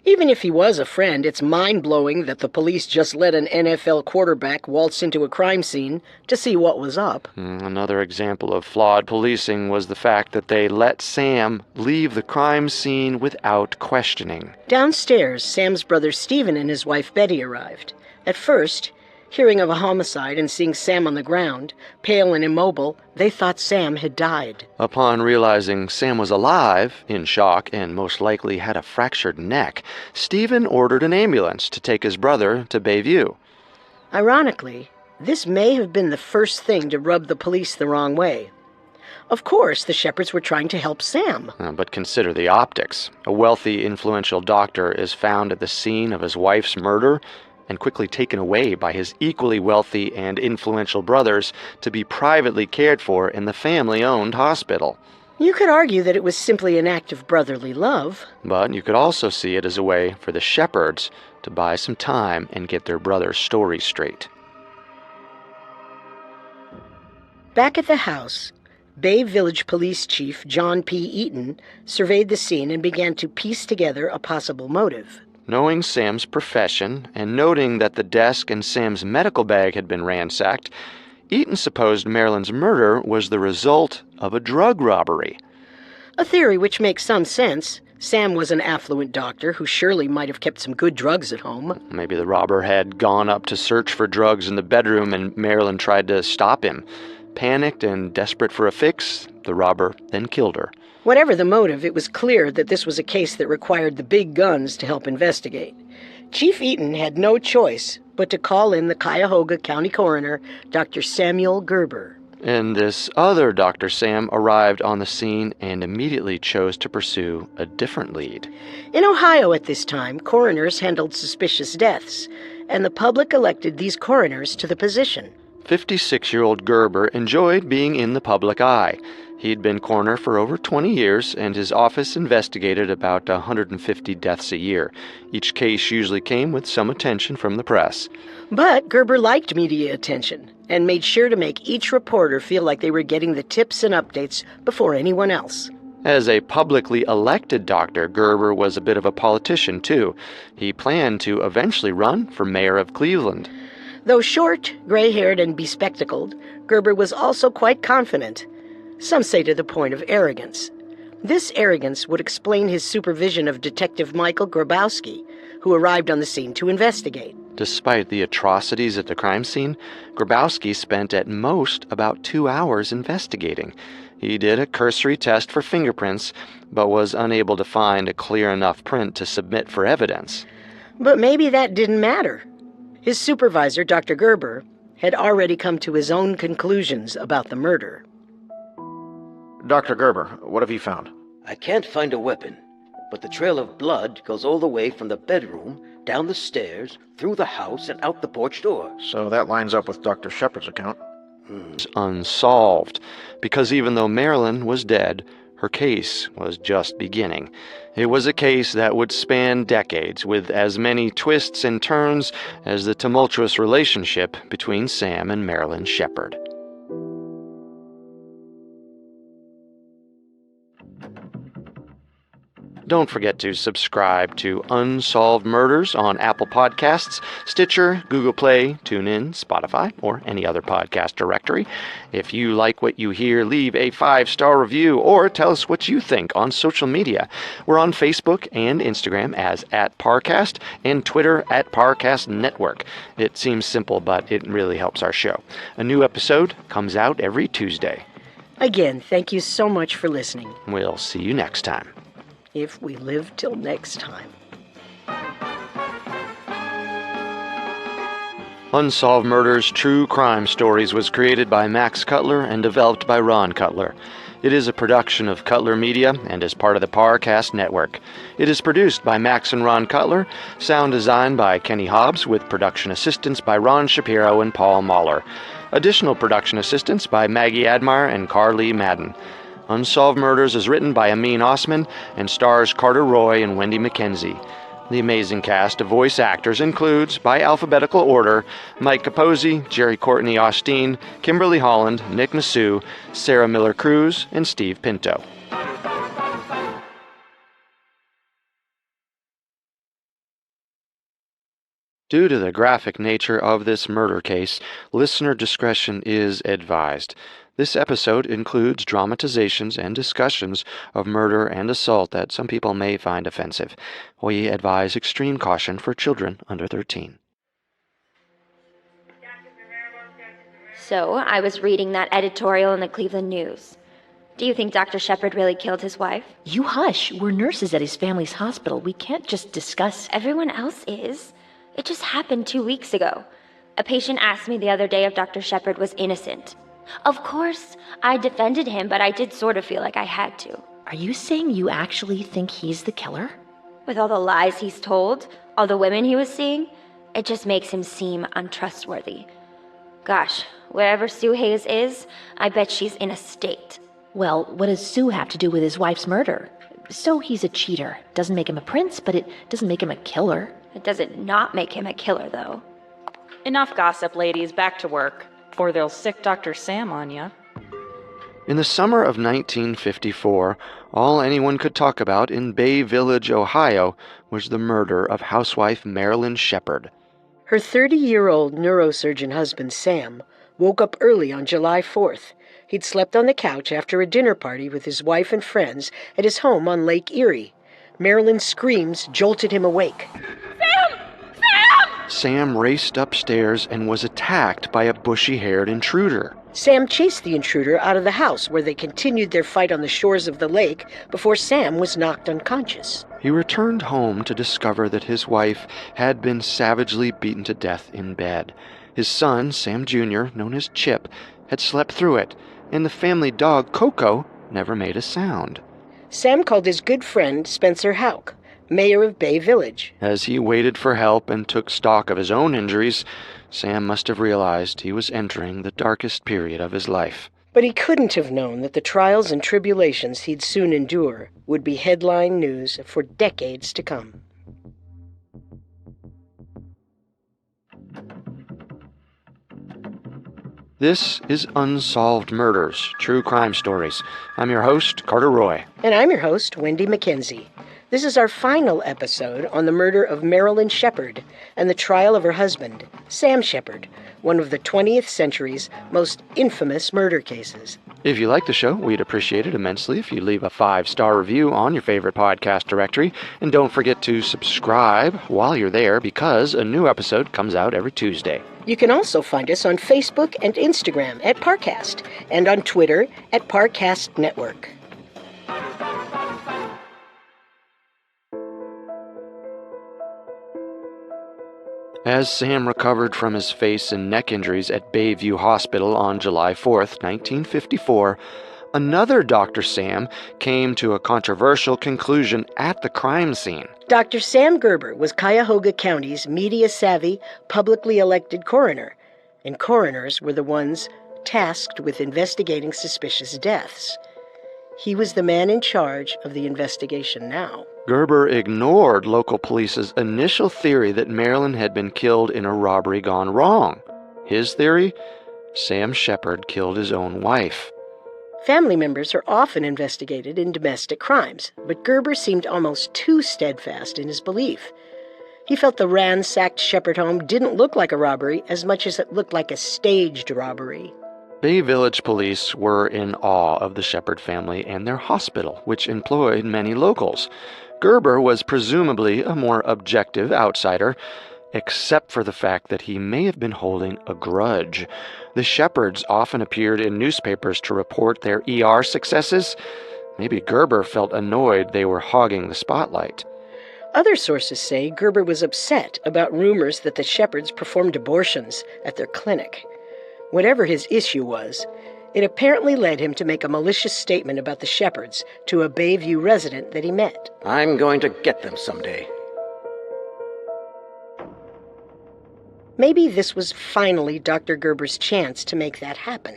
Even if he was a friend, it's mind-blowing that the police just let an NFL quarterback waltz into a crime scene to see what was up. Another example of flawed policing was the fact that they let Sam leave the crime scene without questioning. Downstairs, Sam's brother Stephen and his wife Betty arrived. At first, hearing of a homicide and seeing Sam on the ground, pale and immobile, they thought Sam had died. Upon realizing Sam was alive, in shock, and most likely had a fractured neck, Stephen ordered an ambulance to take his brother to Bayview. Ironically, this may have been the first thing to rub the police the wrong way. Of course, the Shepards were trying to help Sam. But consider the optics. A wealthy, influential doctor is found at the scene of his wife's murder and quickly taken away by his equally wealthy and influential brothers to be privately cared for in the family-owned hospital. You could argue that it was simply an act of brotherly love. But you could also see it as a way for the Shepards to buy some time and get their brother's story straight. Back at the house, Bay Village Police Chief John P. Eaton surveyed the scene and began to piece together a possible motive. Knowing Sam's profession and noting that the desk and Sam's medical bag had been ransacked, Eaton supposed Marilyn's murder was the result of a drug robbery. A theory which makes some sense, Sam was an affluent doctor who surely might have kept some good drugs at home. Maybe the robber had gone up to search for drugs in the bedroom and Marilyn tried to stop him. Panicked and desperate for a fix, the robber then killed her. Whatever the motive, it was clear that this was a case that required the big guns to help investigate. Chief Eaton had no choice but to call in the Cuyahoga County coroner, Dr. Samuel Gerber. And this other Dr. Sam arrived on the scene and immediately chose to pursue a different lead. In Ohio at this time, coroners handled suspicious deaths, and the public elected these coroners to the position. 56-year-old Gerber enjoyed being in the public eye. He'd been coroner for over 20 years, and his office investigated about 150 deaths a year. Each case usually came with some attention from the press. But Gerber liked media attention and made sure to make each reporter feel like they were getting the tips and updates before anyone else. As a publicly elected doctor, Gerber was a bit of a politician, too. He planned to eventually run for mayor of Cleveland. Though short, gray-haired, and bespectacled, Gerber was also quite confident. Some say to the point of arrogance. This arrogance would explain his supervision of Detective Michael Grabowski, who arrived on the scene to investigate. Despite the atrocities at the crime scene, Grabowski spent at most about 2 hours investigating. He did a cursory test for fingerprints, but was unable to find a clear enough print to submit for evidence. But maybe that didn't matter. His supervisor, Dr. Gerber, had already come to his own conclusions about the murder. Dr. Gerber, what have you found? I can't find a weapon, but the trail of blood goes all the way from the bedroom, down the stairs, through the house, and out the porch door. So that lines up with Dr. Shepard's account. It's unsolved, because even though Marilyn was dead, her case was just beginning. It was a case that would span decades, with as many twists and turns as the tumultuous relationship between Sam and Marilyn Shepard. Don't forget to subscribe to Unsolved Murders on Apple Podcasts, Stitcher, Google Play, TuneIn, Spotify, or any other podcast directory. If you like what you hear, leave a 5-star review or tell us what you think on social media. We're on Facebook and Instagram as @Parcast and Twitter @Parcast Network. It seems simple, but it really helps our show. A new episode comes out every Tuesday. Again, thank you so much for listening. We'll see you next time. If we live till next time. Unsolved Murders True Crime Stories was created by Max Cutler and developed by Ron Cutler. It is a production of Cutler Media and is part of the Parcast Network. It is produced by Max and Ron Cutler, sound designed by Kenny Hobbs, with production assistance by Ron Shapiro and Paul Mahler. Additional production assistance by Maggie Admire and Carly Madden. Unsolved Murders is written by Amin Osman and stars Carter Roy and Wendy McKenzie. The amazing cast of voice actors includes, by alphabetical order, Mike Capozzi, Jerry Courtney Austin, Kimberly Holland, Nick Nassau, Sarah Miller Cruz, and Steve Pinto. Due to the graphic nature of this murder case, listener discretion is advised. This episode includes dramatizations and discussions of murder and assault that some people may find offensive. We advise extreme caution for children under 13. So, I was reading that editorial in the Cleveland News. Do you think Dr. Shepard really killed his wife? You hush. We're nurses at his family's hospital. We can't just discuss... Everyone else is. It just happened 2 weeks ago. A patient asked me the other day if Dr. Shepard was innocent. Of course, I defended him, but I did sort of feel like I had to. Are you saying you actually think he's the killer? With all the lies he's told, all the women he was seeing, it just makes him seem untrustworthy. Gosh, wherever Sue Hayes is, I bet she's in a state. Well, what does Sue have to do with his wife's murder? So he's a cheater. Doesn't make him a prince, but it doesn't make him a killer. It doesn't not make him a killer, though. Enough gossip, ladies. Back to work. Or they'll sick Dr. Sam on ya. In the summer of 1954, all anyone could talk about in Bay Village, Ohio, was the murder of housewife Marilyn Shepard. Her 30-year-old neurosurgeon husband, Sam, woke up early on July 4th. He'd slept on the couch after a dinner party with his wife and friends at his home on Lake Erie. Marilyn's screams jolted him awake. Sam! Sam! Sam raced upstairs and was attacked by a bushy-haired intruder. Sam chased the intruder out of the house, where they continued their fight on the shores of the lake before Sam was knocked unconscious. He returned home to discover that his wife had been savagely beaten to death in bed. His son, Sam Jr., known as Chip, had slept through it, and the family dog, Coco, never made a sound. Sam called his good friend Spencer Houck, mayor of Bay Village. As he waited for help and took stock of his own injuries, Sam must have realized he was entering the darkest period of his life. But he couldn't have known that the trials and tribulations he'd soon endure would be headline news for decades to come. This is Unsolved Murders, True Crime Stories. I'm your host, Carter Roy. And I'm your host, Wendy Mackenzie. This is our final episode on the murder of Marilyn Shepard and the trial of her husband, Sam Shepard, one of the 20th century's most infamous murder cases. If you like the show, we'd appreciate it immensely if you leave a 5-star review on your favorite podcast directory. And don't forget to subscribe while you're there, because a new episode comes out every Tuesday. You can also find us on Facebook and Instagram at Parcast, and on Twitter at Parcast Network. As Sam recovered from his face and neck injuries at Bayview Hospital on July 4th, 1954, another Dr. Sam came to a controversial conclusion at the crime scene. Dr. Sam Gerber was Cuyahoga County's media-savvy, publicly elected coroner, and coroners were the ones tasked with investigating suspicious deaths. He was the man in charge of the investigation now. Gerber ignored local police's initial theory that Marilyn had been killed in a robbery gone wrong. His theory? Sam Shepard killed his own wife. Family members are often investigated in domestic crimes, but Gerber seemed almost too steadfast in his belief. He felt the ransacked Shepard home didn't look like a robbery as much as it looked like a staged robbery. Bay Village police were in awe of the Shepard family and their hospital, which employed many locals. Gerber was presumably a more objective outsider, except for the fact that he may have been holding a grudge. The Shepards often appeared in newspapers to report their ER successes. Maybe Gerber felt annoyed they were hogging the spotlight. Other sources say Gerber was upset about rumors that the Shepards performed abortions at their clinic. Whatever his issue was, it apparently led him to make a malicious statement about the Shepards to a Bayview resident that he met. I'm going to get them someday. Maybe this was finally Dr. Gerber's chance to make that happen.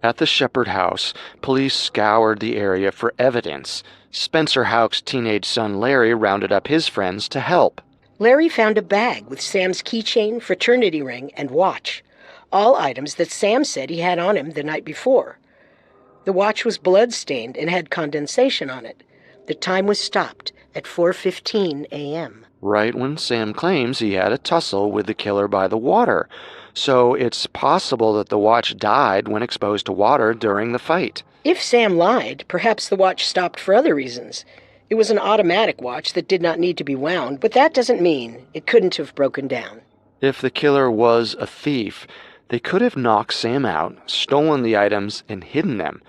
At the Shepard house, police scoured the area for evidence. Spencer Houck's teenage son Larry rounded up his friends to help. Larry found a bag with Sam's keychain, fraternity ring, and watch. All items that Sam said he had on him the night before. The watch was blood-stained and had condensation on it. The time was stopped at 4:15 a.m. Right when Sam claims he had a tussle with the killer by the water. So it's possible that the watch died when exposed to water during the fight. If Sam lied, perhaps the watch stopped for other reasons. It was an automatic watch that did not need to be wound, but that doesn't mean it couldn't have broken down. If the killer was a thief, they could have knocked Sam out, stolen the items, and hidden them.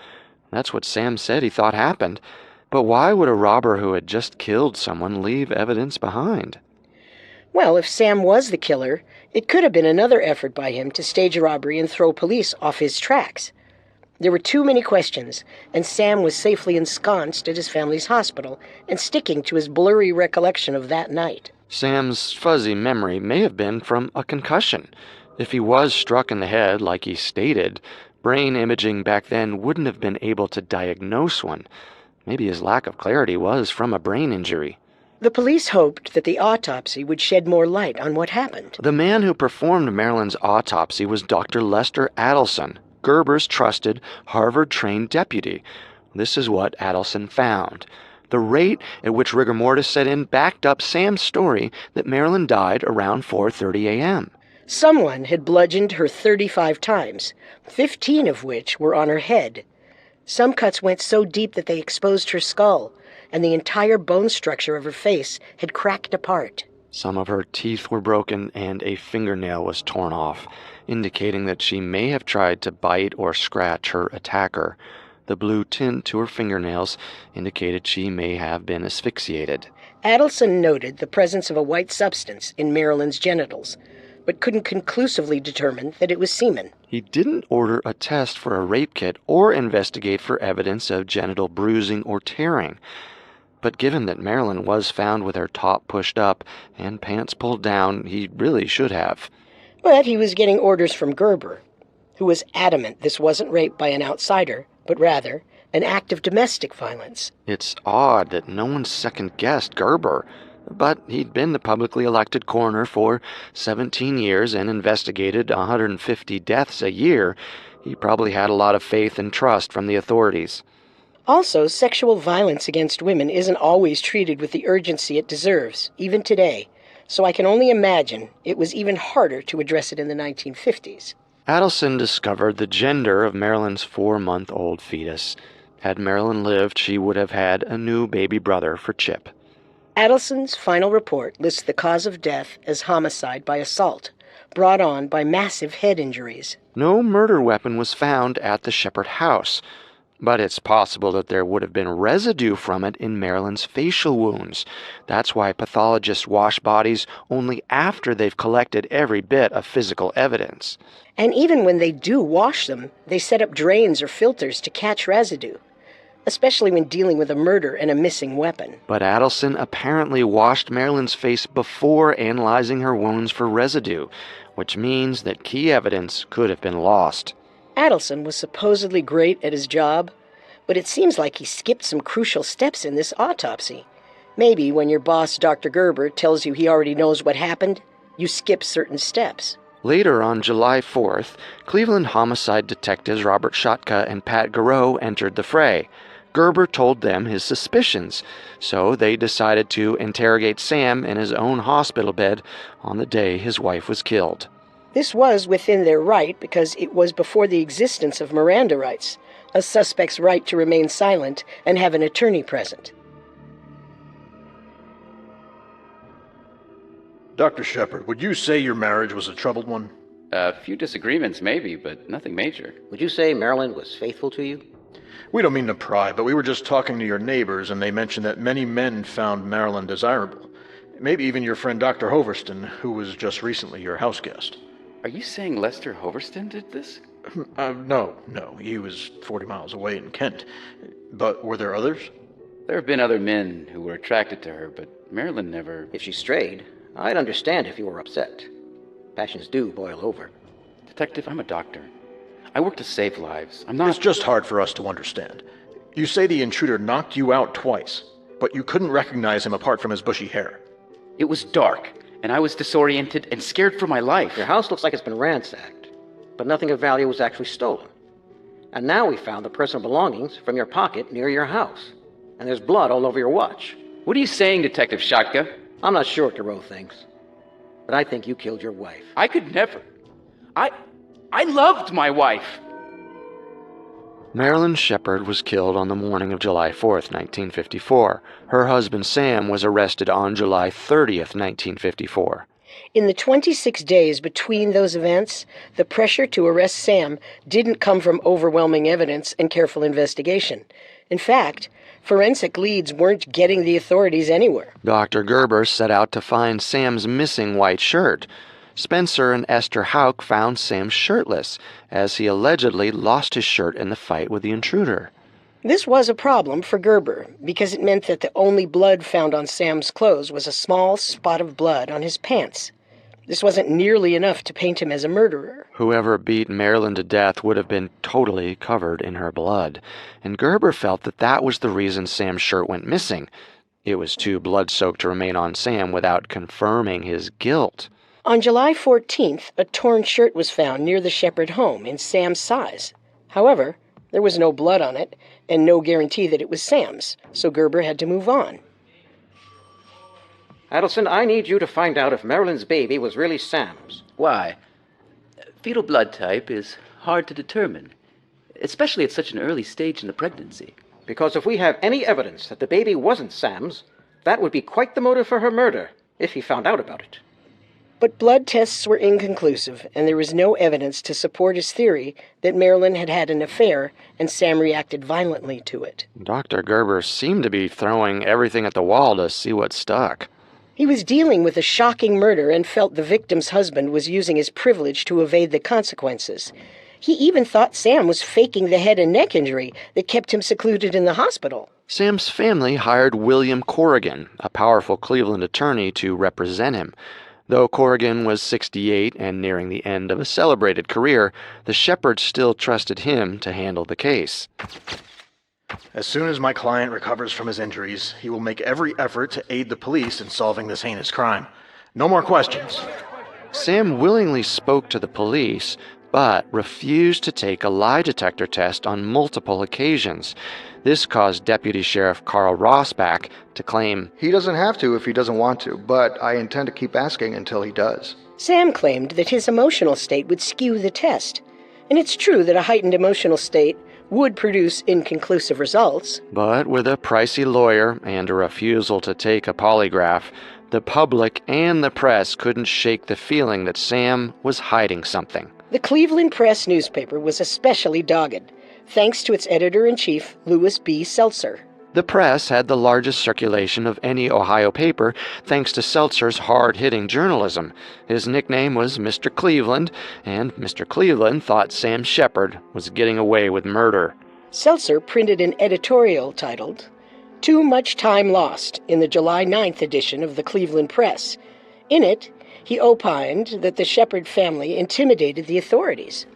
That's what Sam said he thought happened. But why would a robber who had just killed someone leave evidence behind? Well, if Sam was the killer, it could have been another effort by him to stage a robbery and throw police off his tracks. There were too many questions, and Sam was safely ensconced at his family's hospital and sticking to his blurry recollection of that night. Sam's fuzzy memory may have been from a concussion. If he was struck in the head, like he stated, brain imaging back then wouldn't have been able to diagnose one. Maybe his lack of clarity was from a brain injury. The police hoped that the autopsy would shed more light on what happened. The man who performed Marilyn's autopsy was Dr. Lester Adelson, Gerber's trusted, Harvard-trained deputy. This is what Adelson found. The rate at which rigor mortis set in backed up Sam's story that Marilyn died around 4:30 a.m. Someone had bludgeoned her 35 times, 15 of which were on her head. Some cuts went so deep that they exposed her skull, and the entire bone structure of her face had cracked apart. Some of her teeth were broken and a fingernail was torn off, indicating that she may have tried to bite or scratch her attacker. The blue tint to her fingernails indicated she may have been asphyxiated. Adelson noted the presence of a white substance in Marilyn's genitals, but couldn't conclusively determine that it was semen. He didn't order a test for a rape kit or investigate for evidence of genital bruising or tearing. But given that Marilyn was found with her top pushed up and pants pulled down, he really should have. But he was getting orders from Gerber, who was adamant this wasn't rape by an outsider, but rather an act of domestic violence. It's odd that no one second-guessed Gerber, but he'd been the publicly elected coroner for 17 years and investigated 150 deaths a year. He probably had a lot of faith and trust from the authorities. Also, sexual violence against women isn't always treated with the urgency it deserves, even today, so I can only imagine it was even harder to address it in the 1950s. Adelson discovered the gender of Marilyn's 4-month-old fetus. Had Marilyn lived, she would have had a new baby brother for Chip. Adelson's final report lists the cause of death as homicide by assault, brought on by massive head injuries. No murder weapon was found at the Shepherd house, but it's possible that there would have been residue from it in Marilyn's facial wounds. That's why pathologists wash bodies only after they've collected every bit of physical evidence. And even when they do wash them, they set up drains or filters to catch residue, especially when dealing with a murder and a missing weapon. But Adelson apparently washed Marilyn's face before analyzing her wounds for residue, which means that key evidence could have been lost. Adelson was supposedly great at his job, but it seems like he skipped some crucial steps in this autopsy. Maybe when your boss, Dr. Gerber, tells you he already knows what happened, you skip certain steps. Later on July 4th, Cleveland homicide detectives Robert Schotka and Pat Garreau entered the fray. Gerber told them his suspicions, so they decided to interrogate Sam in his own hospital bed on the day his wife was killed. This was within their right because it was before the existence of Miranda rights, a suspect's right to remain silent and have an attorney present. Dr. Shepherd, would you say your marriage was a troubled one? A few disagreements, maybe, but nothing major. Would you say Marilyn was faithful to you? We don't mean to pry, but we were just talking to your neighbors, and they mentioned that many men found Marilyn desirable. Maybe even your friend Dr. Hoverston, who was just recently your house guest. Are you saying Lester Hoverston did this? No. He was 40 miles away in Kent. But were there others? There have been other men who were attracted to her, but Marilyn never... If she strayed, I'd understand if you were upset. Passions do boil over. Detective, I'm a doctor. I work to save lives. I'm not... It's just hard for us to understand. You say the intruder knocked you out twice, but you couldn't recognize him apart from his bushy hair. It was dark, and I was disoriented and scared for my life. Your house looks like it's been ransacked, but nothing of value was actually stolen. And now we found the personal belongings from your pocket near your house. And there's blood all over your watch. What are you saying, Detective Schotka? I'm not sure what Garreau thinks, but I think you killed your wife. I could never. I loved my wife. Marilyn Shepherd was killed on the morning of July 4th, 1954. Her husband Sam was arrested on July 30th, 1954. In the 26 days between those events, the pressure to arrest Sam didn't come from overwhelming evidence and careful investigation. In fact, forensic leads weren't getting the authorities anywhere. Dr. Gerber set out to find Sam's missing white shirt. Spencer and Esther Houck found Sam shirtless, as he allegedly lost his shirt in the fight with the intruder. This was a problem for Gerber, because it meant that the only blood found on Sam's clothes was a small spot of blood on his pants. This wasn't nearly enough to paint him as a murderer. Whoever beat Marilyn to death would have been totally covered in her blood, and Gerber felt that that was the reason Sam's shirt went missing. It was too blood-soaked to remain on Sam without confirming his guilt. On July 14th, a torn shirt was found near the Shepherd home in Sam's size. However, there was no blood on it, and no guarantee that it was Sam's, so Gerber had to move on. Adelson, I need you to find out if Marilyn's baby was really Sam's. Why? Fetal blood type is hard to determine, especially at such an early stage in the pregnancy. because if we have any evidence that the baby wasn't Sam's, that would be quite the motive for her murder, if he found out about it. But blood tests were inconclusive, and there was no evidence to support his theory that Marilyn had had an affair and Sam reacted violently to it. Dr. Gerber seemed to be throwing everything at the wall to see what stuck. He was dealing with a shocking murder and felt the victim's husband was using his privilege to evade the consequences. He even thought Sam was faking the head and neck injury that kept him secluded in the hospital. Sam's family hired William Corrigan, a powerful Cleveland attorney, to represent him. Though Corrigan was 68 and nearing the end of a celebrated career, the Shepherds still trusted him to handle the case. As soon as my client recovers from his injuries, he will make every effort to aid the police in solving this heinous crime. No more questions. Sam willingly spoke to the police, but refused to take a lie detector test on multiple occasions. This caused Deputy Sheriff Carl Rossback to claim, "He doesn't have to if he doesn't want to, but I intend to keep asking until he does." Sam claimed that his emotional state would skew the test. And it's true that a heightened emotional state would produce inconclusive results. But with a pricey lawyer and a refusal to take a polygraph, the public and the press couldn't shake the feeling that Sam was hiding something. The Cleveland Press newspaper was especially dogged, thanks to its editor-in-chief, Louis B. Seltzer. The press had the largest circulation of any Ohio paper thanks to Seltzer's hard-hitting journalism. His nickname was Mr. Cleveland, and Mr. Cleveland thought Sam Shepard was getting away with murder. Seltzer printed an editorial titled, "Too Much Time Lost," in the July 9th edition of the Cleveland Press. In it, he opined that the Shepard family intimidated the authorities.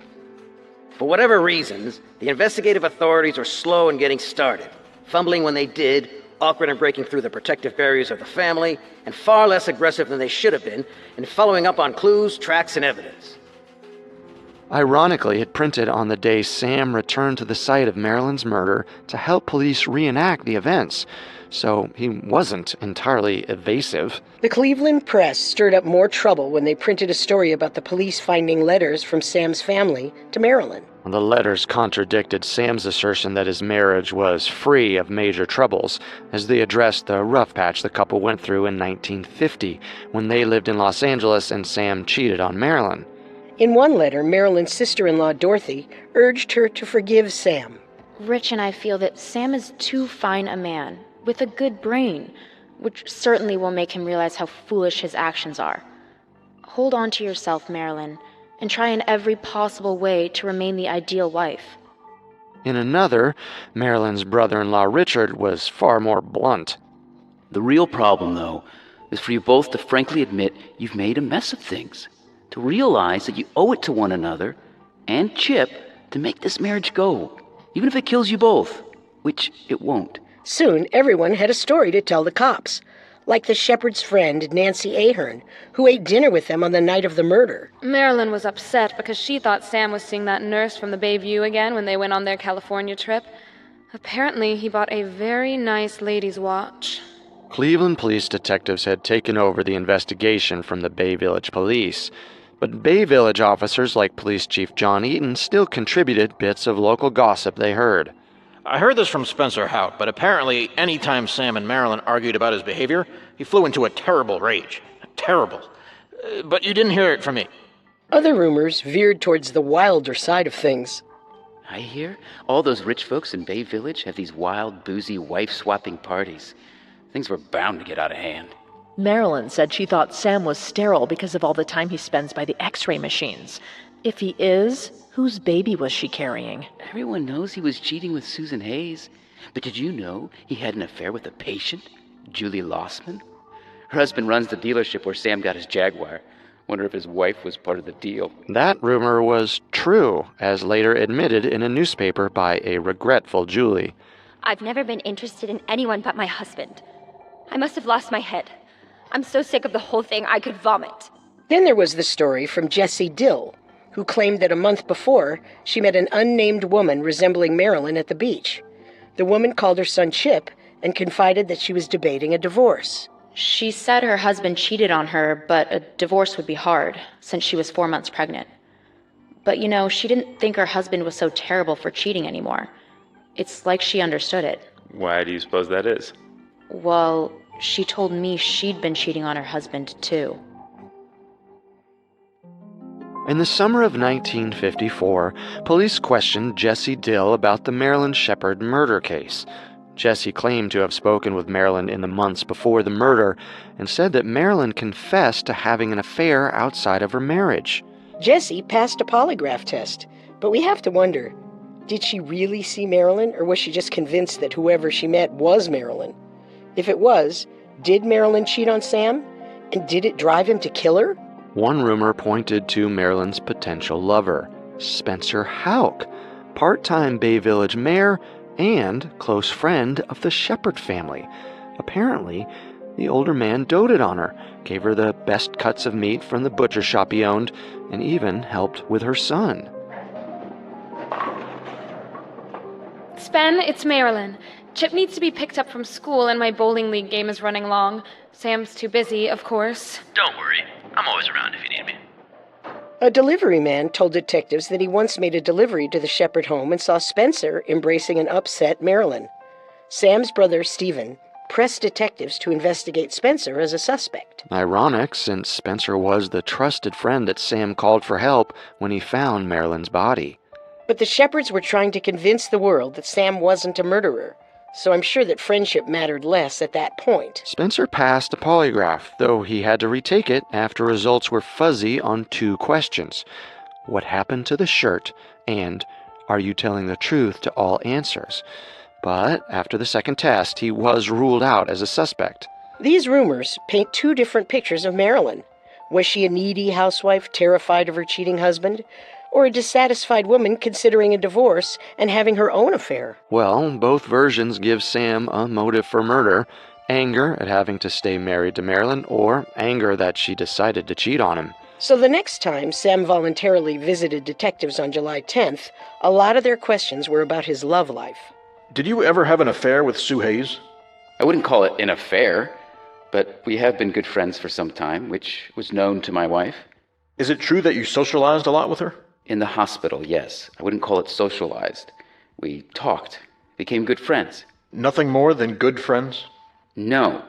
For whatever reasons, the investigative authorities were slow in getting started, fumbling when they did, awkward in breaking through the protective barriers of the family, and far less aggressive than they should have been in following up on clues, tracks, and evidence. Ironically, it printed on the day Sam returned to the site of Marilyn's murder to help police reenact the events, so he wasn't entirely evasive. The Cleveland Press stirred up more trouble when they printed a story about the police finding letters from Sam's family to Marilyn. The letters contradicted Sam's assertion that his marriage was free of major troubles, as they addressed the rough patch the couple went through in 1950, when they lived in Los Angeles and Sam cheated on Marilyn. In one letter, Marilyn's sister-in-law, Dorothy, urged her to forgive Sam. Rich and I feel that Sam is too fine a man, with a good brain, which certainly will make him realize how foolish his actions are. Hold on to yourself, Marilyn, and try in every possible way to remain the ideal wife. In another, Marilyn's brother-in-law Richard was far more blunt. The real problem, though, is for you both to frankly admit you've made a mess of things, to realize that you owe it to one another and Chip to make this marriage go, even if it kills you both, which it won't. Soon, everyone had a story to tell the cops, like the Shepard's friend, Nancy Ahern, who ate dinner with them on the night of the murder. Marilyn was upset because she thought Sam was seeing that nurse from the Bayview again when they went on their California trip. Apparently, he bought a very nice lady's watch. Cleveland police detectives had taken over the investigation from the Bay Village police, but Bay Village officers like Police Chief John Eaton still contributed bits of local gossip they heard. I heard this from Spencer Hout, but apparently any time Sam and Marilyn argued about his behavior, he flew into a terrible rage. Terrible. But you didn't hear it from me. Other rumors veered towards the wilder side of things. I hear all those rich folks in Bay Village have these wild, boozy, wife-swapping parties. Things were bound to get out of hand. Marilyn said she thought Sam was sterile because of all the time he spends by the x-ray machines. If he is, whose baby was she carrying? Everyone knows he was cheating with Susan Hayes. But did you know he had an affair with a patient, Julie Lossman? Her husband runs the dealership where Sam got his Jaguar. Wonder if his wife was part of the deal. That rumor was true, as later admitted in a newspaper by a regretful Julie. I've never been interested in anyone but my husband. I must have lost my head. I'm so sick of the whole thing I could vomit. Then there was the story from Jessie Dill, who claimed that a month before, she met an unnamed woman resembling Marilyn at the beach. The woman called her son Chip and confided that she was debating a divorce. She said her husband cheated on her, but a divorce would be hard, since she was 4 months pregnant. But she didn't think her husband was so terrible for cheating anymore. It's like she understood it. Why do you suppose that is? Well, she told me she'd been cheating on her husband, too. In the summer of 1954, police questioned Jessie Dill about the Marilyn Shepard murder case. Jessie claimed to have spoken with Marilyn in the months before the murder and said that Marilyn confessed to having an affair outside of her marriage. Jessie passed a polygraph test, but we have to wonder, did she really see Marilyn, or was she just convinced that whoever she met was Marilyn? If it was, did Marilyn cheat on Sam? And did it drive him to kill her? One rumor pointed to Marilyn's potential lover, Spencer Houck, part-time Bay Village mayor and close friend of the Shepard family. Apparently, the older man doted on her, gave her the best cuts of meat from the butcher shop he owned, and even helped with her son. Spen, it's Marilyn. Chip needs to be picked up from school and my bowling league game is running long. Sam's too busy, of course. Don't worry. I'm always around if you need me. A delivery man told detectives that he once made a delivery to the Shepard home and saw Spencer embracing an upset Marilyn. Sam's brother, Stephen, pressed detectives to investigate Spencer as a suspect. Ironic, since Spencer was the trusted friend that Sam called for help when he found Marilyn's body. But the Shepards were trying to convince the world that Sam wasn't a murderer, so I'm sure that friendship mattered less at that point. Spencer passed a polygraph, though he had to retake it after results were fuzzy on 2 questions. What happened to the shirt? And are you telling the truth to all answers? But after the second test, he was ruled out as a suspect. These rumors paint 2 different pictures of Marilyn. Was she a needy housewife terrified of her cheating husband? Or a dissatisfied woman considering a divorce and having her own affair? Well, both versions give Sam a motive for murder: anger at having to stay married to Marilyn, or anger that she decided to cheat on him. So the next time Sam voluntarily visited detectives on July 10th, a lot of their questions were about his love life. Did you ever have an affair with Sue Hayes? I wouldn't call it an affair, but we have been good friends for some time, which was known to my wife. Is it true that you socialized a lot with her? In the hospital, yes. I wouldn't call it socialized. We talked, became good friends. Nothing more than good friends? No.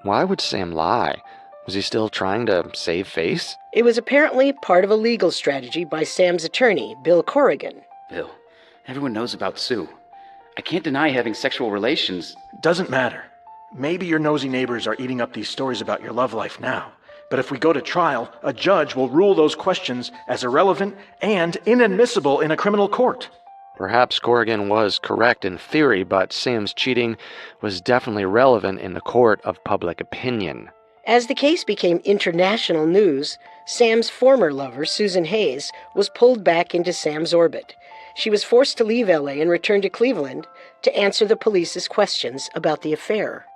Why would Sam lie? Was he still trying to save face? It was apparently part of a legal strategy by Sam's attorney, Bill Corrigan. Bill, everyone knows about Sue. I can't deny having sexual relations. Doesn't matter. Maybe your nosy neighbors are eating up these stories about your love life now. But if we go to trial, a judge will rule those questions as irrelevant and inadmissible in a criminal court. Perhaps Corrigan was correct in theory, but Sam's cheating was definitely relevant in the court of public opinion. As the case became international news, Sam's former lover, Susan Hayes, was pulled back into Sam's orbit. She was forced to leave L.A. and return to Cleveland to answer the police's questions about the affair.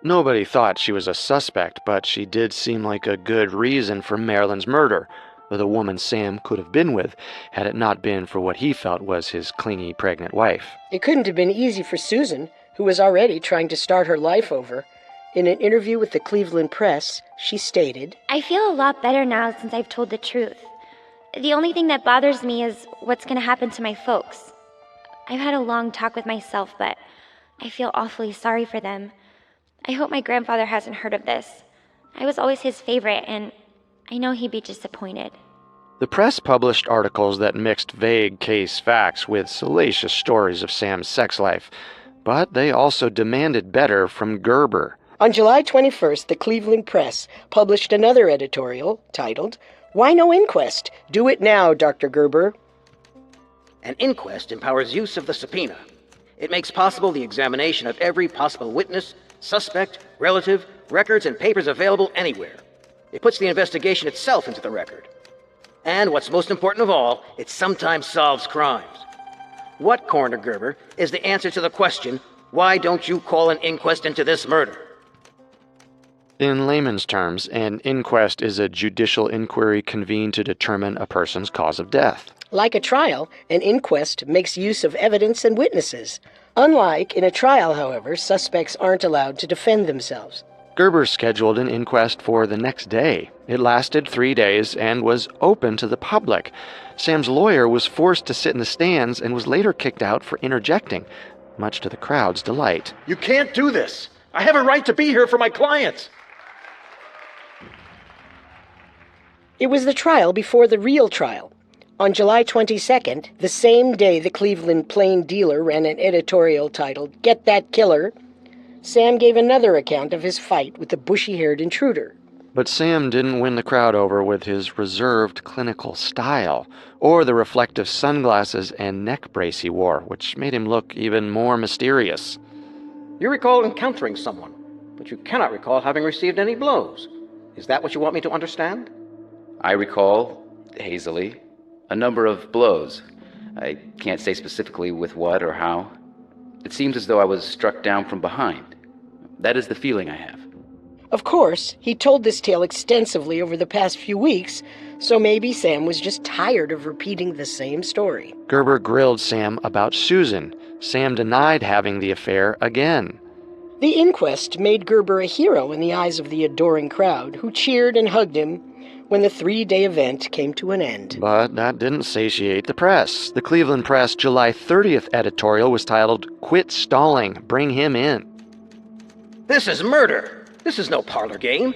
Nobody thought she was a suspect, but she did seem like a good reason for Marilyn's murder, the woman Sam could have been with, had it not been for what he felt was his clingy, pregnant wife. It couldn't have been easy for Susan, who was already trying to start her life over. In an interview with the Cleveland Press, she stated, I feel a lot better now since I've told the truth. The only thing that bothers me is what's going to happen to my folks. I've had a long talk with myself, but I feel awfully sorry for them. I hope my grandfather hasn't heard of this. I was always his favorite, and I know he'd be disappointed. The press published articles that mixed vague case facts with salacious stories of Sam's sex life, but they also demanded better from Gerber. On July 21st, the Cleveland Press published another editorial titled, Why No Inquest? Do It Now, Dr. Gerber. An inquest empowers use of the subpoena. It makes possible the examination of every possible witness, suspect, relative, records, and papers available anywhere. It puts the investigation itself into the record. And what's most important of all, it sometimes solves crimes. What, Coroner Gerber, is the answer to the question, why don't you call an inquest into this murder? In layman's terms, an inquest is a judicial inquiry convened to determine a person's cause of death. Like a trial, an inquest makes use of evidence and witnesses. Unlike in a trial, however, suspects aren't allowed to defend themselves. Gerber scheduled an inquest for the next day. It lasted 3 days and was open to the public. Sam's lawyer was forced to sit in the stands and was later kicked out for interjecting, much to the crowd's delight. You can't do this. I have a right to be here for my clients. It was the trial before the real trial. On July 22nd, the same day the Cleveland Plain Dealer ran an editorial titled, "Get That Killer," Sam gave another account of his fight with the bushy-haired intruder. But Sam didn't win the crowd over with his reserved clinical style, or the reflective sunglasses and neck brace he wore, which made him look even more mysterious. You recall encountering someone, but you cannot recall having received any blows. Is that what you want me to understand? I recall, hazily, a number of blows. I can't say specifically with what or how. It seems as though I was struck down from behind. That is the feeling I have. Of course, he told this tale extensively over the past few weeks, so maybe Sam was just tired of repeating the same story. Gerber grilled Sam about Susan. Sam denied having the affair again. The inquest made Gerber a hero in the eyes of the adoring crowd, who cheered and hugged him when the 3-day event came to an end. But that didn't satiate the press. The Cleveland Press July 30th editorial was titled, "Quit Stalling, Bring Him In." This is murder. This is no parlor game.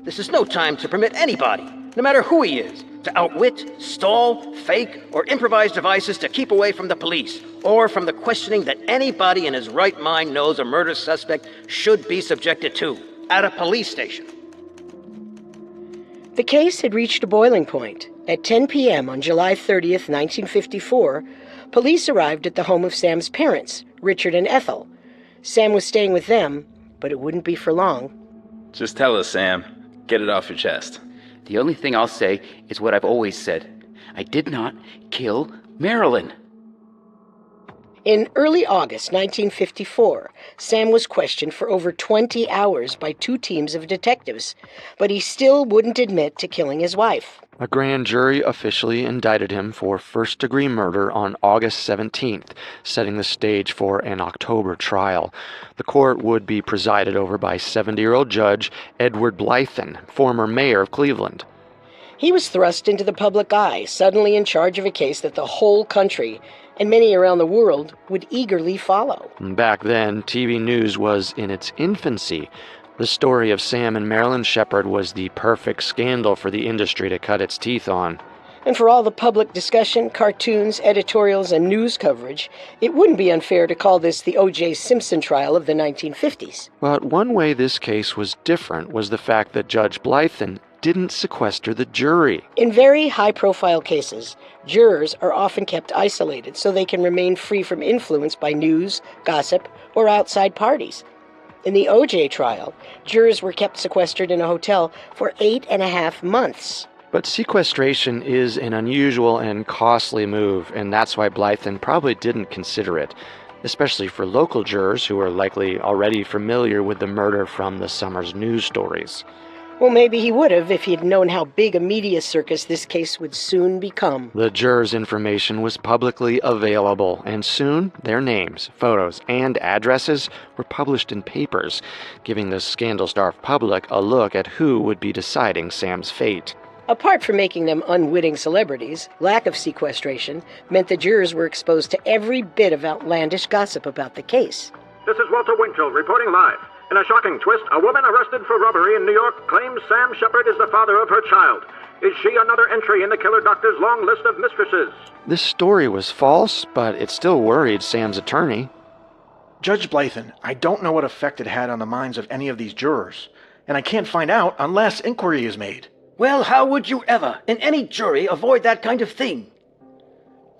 This is no time to permit anybody, no matter who he is, to outwit, stall, fake, or improvise devices to keep away from the police, or from the questioning that anybody in his right mind knows a murder suspect should be subjected to at a police station. The case had reached a boiling point. At 10 p.m. on July 30th, 1954, police arrived at the home of Sam's parents, Richard and Ethel. Sam was staying with them, but it wouldn't be for long. Just tell us, Sam. Get it off your chest. The only thing I'll say is what I've always said. I did not kill Marilyn. In early August 1954, Sam was questioned for over 20 hours by 2 teams of detectives, but he still wouldn't admit to killing his wife. A grand jury officially indicted him for first-degree murder on August 17th, setting the stage for an October trial. The court would be presided over by 70-year-old Judge Edward Blythen, former mayor of Cleveland. He was thrust into the public eye, suddenly in charge of a case that the whole country, and many around the world, would eagerly follow. Back then, TV news was in its infancy. The story of Sam and Marilyn Shepard was the perfect scandal for the industry to cut its teeth on. And for all the public discussion, cartoons, editorials, and news coverage, it wouldn't be unfair to call this the O.J. Simpson trial of the 1950s. But one way this case was different was the fact that Judge Blythen didn't sequester the jury. In very high-profile cases, jurors are often kept isolated so they can remain free from influence by news, gossip, or outside parties. In the O.J. trial, jurors were kept sequestered in a hotel for 8.5 months. But sequestration is an unusual and costly move, and that's why Blythen probably didn't consider it, especially for local jurors who are likely already familiar with the murder from the summer's news stories. Well, maybe he would have if he'd known how big a media circus this case would soon become. The jurors' information was publicly available, and soon their names, photos, and addresses were published in papers, giving the scandal-starved public a look at who would be deciding Sam's fate. Apart from making them unwitting celebrities, lack of sequestration meant the jurors were exposed to every bit of outlandish gossip about the case. This is Walter Winchell reporting live. In a shocking twist, a woman arrested for robbery in New York claims Sam Shepard is the father of her child. Is she another entry in the killer doctor's long list of mistresses? This story was false, but it still worried Sam's attorney. Judge Blythen, I don't know what effect it had on the minds of any of these jurors, and I can't find out unless inquiry is made. Well, how would you ever, in any jury, avoid that kind of thing?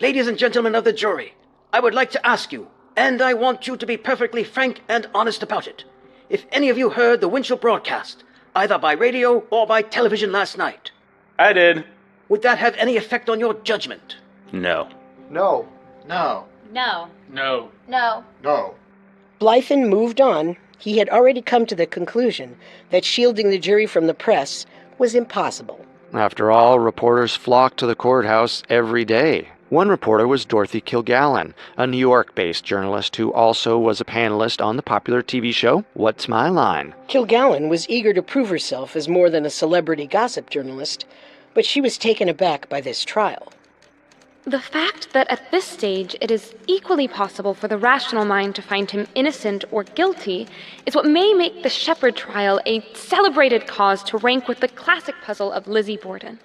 Ladies and gentlemen of the jury, I would like to ask you, and I want you to be perfectly frank and honest about it, if any of you heard the Winchell broadcast, either by radio or by television last night. I did. Would that have any effect on your judgment? No. No. No. No. No. No. No. Blythen moved on. He had already come to the conclusion that shielding the jury from the press was impossible. After all, reporters flocked to the courthouse every day. One reporter was Dorothy Kilgallen, a New York-based journalist who also was a panelist on the popular TV show What's My Line? Kilgallen was eager to prove herself as more than a celebrity gossip journalist, but she was taken aback by this trial. The fact that at this stage it is equally possible for the rational mind to find him innocent or guilty is what may make the Shepherd trial a celebrated cause to rank with the classic puzzle of Lizzie Borden.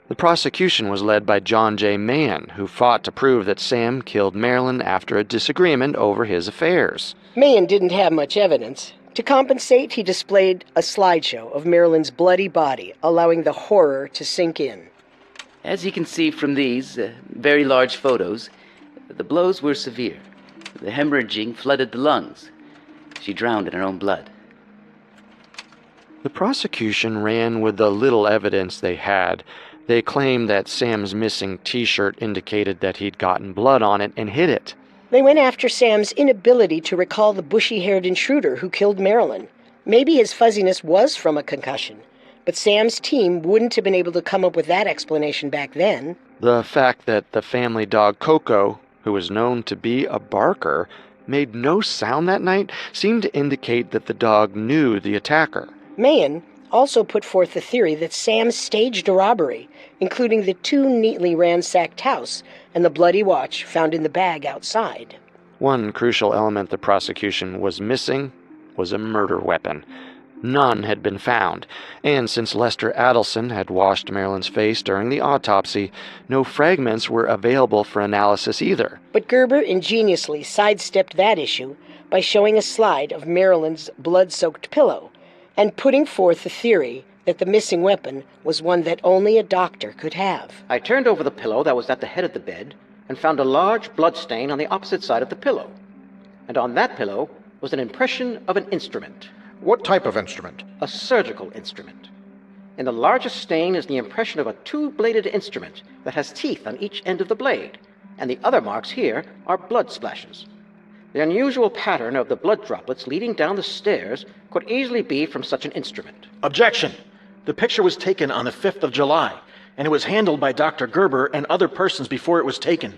The prosecution was led by John J. Mahan, who fought to prove that Sam killed Marilyn after a disagreement over his affairs. Mahan didn't have much evidence. To compensate, he displayed a slideshow of Marilyn's bloody body, allowing the horror to sink in. As you can see from these very large photos, the blows were severe. The hemorrhaging flooded the lungs. She drowned in her own blood. The prosecution ran with the little evidence they had. They claimed that Sam's missing T-shirt indicated that he'd gotten blood on it and hid it. They went after Sam's inability to recall the bushy-haired intruder who killed Marilyn. Maybe his fuzziness was from a concussion, but Sam's team wouldn't have been able to come up with that explanation back then. The fact that the family dog Coco, who was known to be a barker, made no sound that night seemed to indicate that the dog knew the attacker. Mahan also put forth the theory that Sam staged a robbery, including the 2 neatly ransacked house and the bloody watch found in the bag outside. One crucial element the prosecution was missing was a murder weapon. None had been found, and since Lester Adelson had washed Marilyn's face during the autopsy, no fragments were available for analysis either. But Gerber ingeniously sidestepped that issue by showing a slide of Marilyn's blood-soaked pillow and putting forth the theory that the missing weapon was one that only a doctor could have. I turned over the pillow that was at the head of the bed and found a large blood stain on the opposite side of the pillow. And on that pillow was an impression of an instrument. What type of instrument? A surgical instrument. In the largest stain is the impression of a 2-bladed instrument that has teeth on each end of the blade, and the other marks here are blood splashes. The unusual pattern of the blood droplets leading down the stairs could easily be from such an instrument. Objection! The picture was taken on the 5th of July, and it was handled by Dr. Gerber and other persons before it was taken.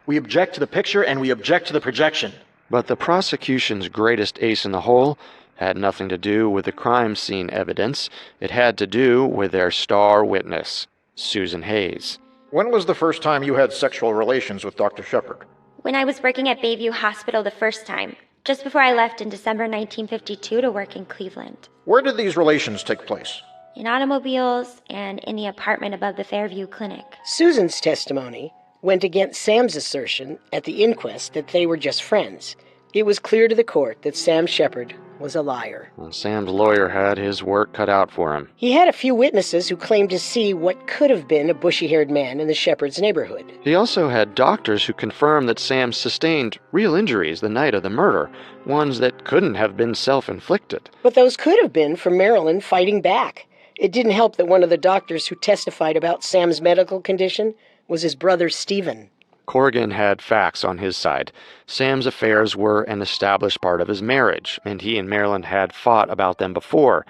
We object to the picture and we object to the projection. But the prosecution's greatest ace in the hole had nothing to do with the crime scene evidence. It had to do with their star witness, Susan Hayes. When was the first time you had sexual relations with Dr. Shepherd? When I was working at Bayview Hospital the first time, just before I left in December 1952 to work in Cleveland. Where did these relations take place? In automobiles and in the apartment above the Fairview Clinic. Susan's testimony went against Sam's assertion at the inquest that they were just friends. It was clear to the court that Sam Shepherd was a liar. Well, Sam's lawyer had his work cut out for him. He had a few witnesses who claimed to see what could have been a bushy-haired man in the Shepherd's neighborhood. He also had doctors who confirmed that Sam sustained real injuries the night of the murder, ones that couldn't have been self-inflicted. But those could have been from Marilyn fighting back. It didn't help that one of the doctors who testified about Sam's medical condition was his brother Stephen. Corrigan had facts on his side. Sam's affairs were an established part of his marriage, and he and Marilyn had fought about them before.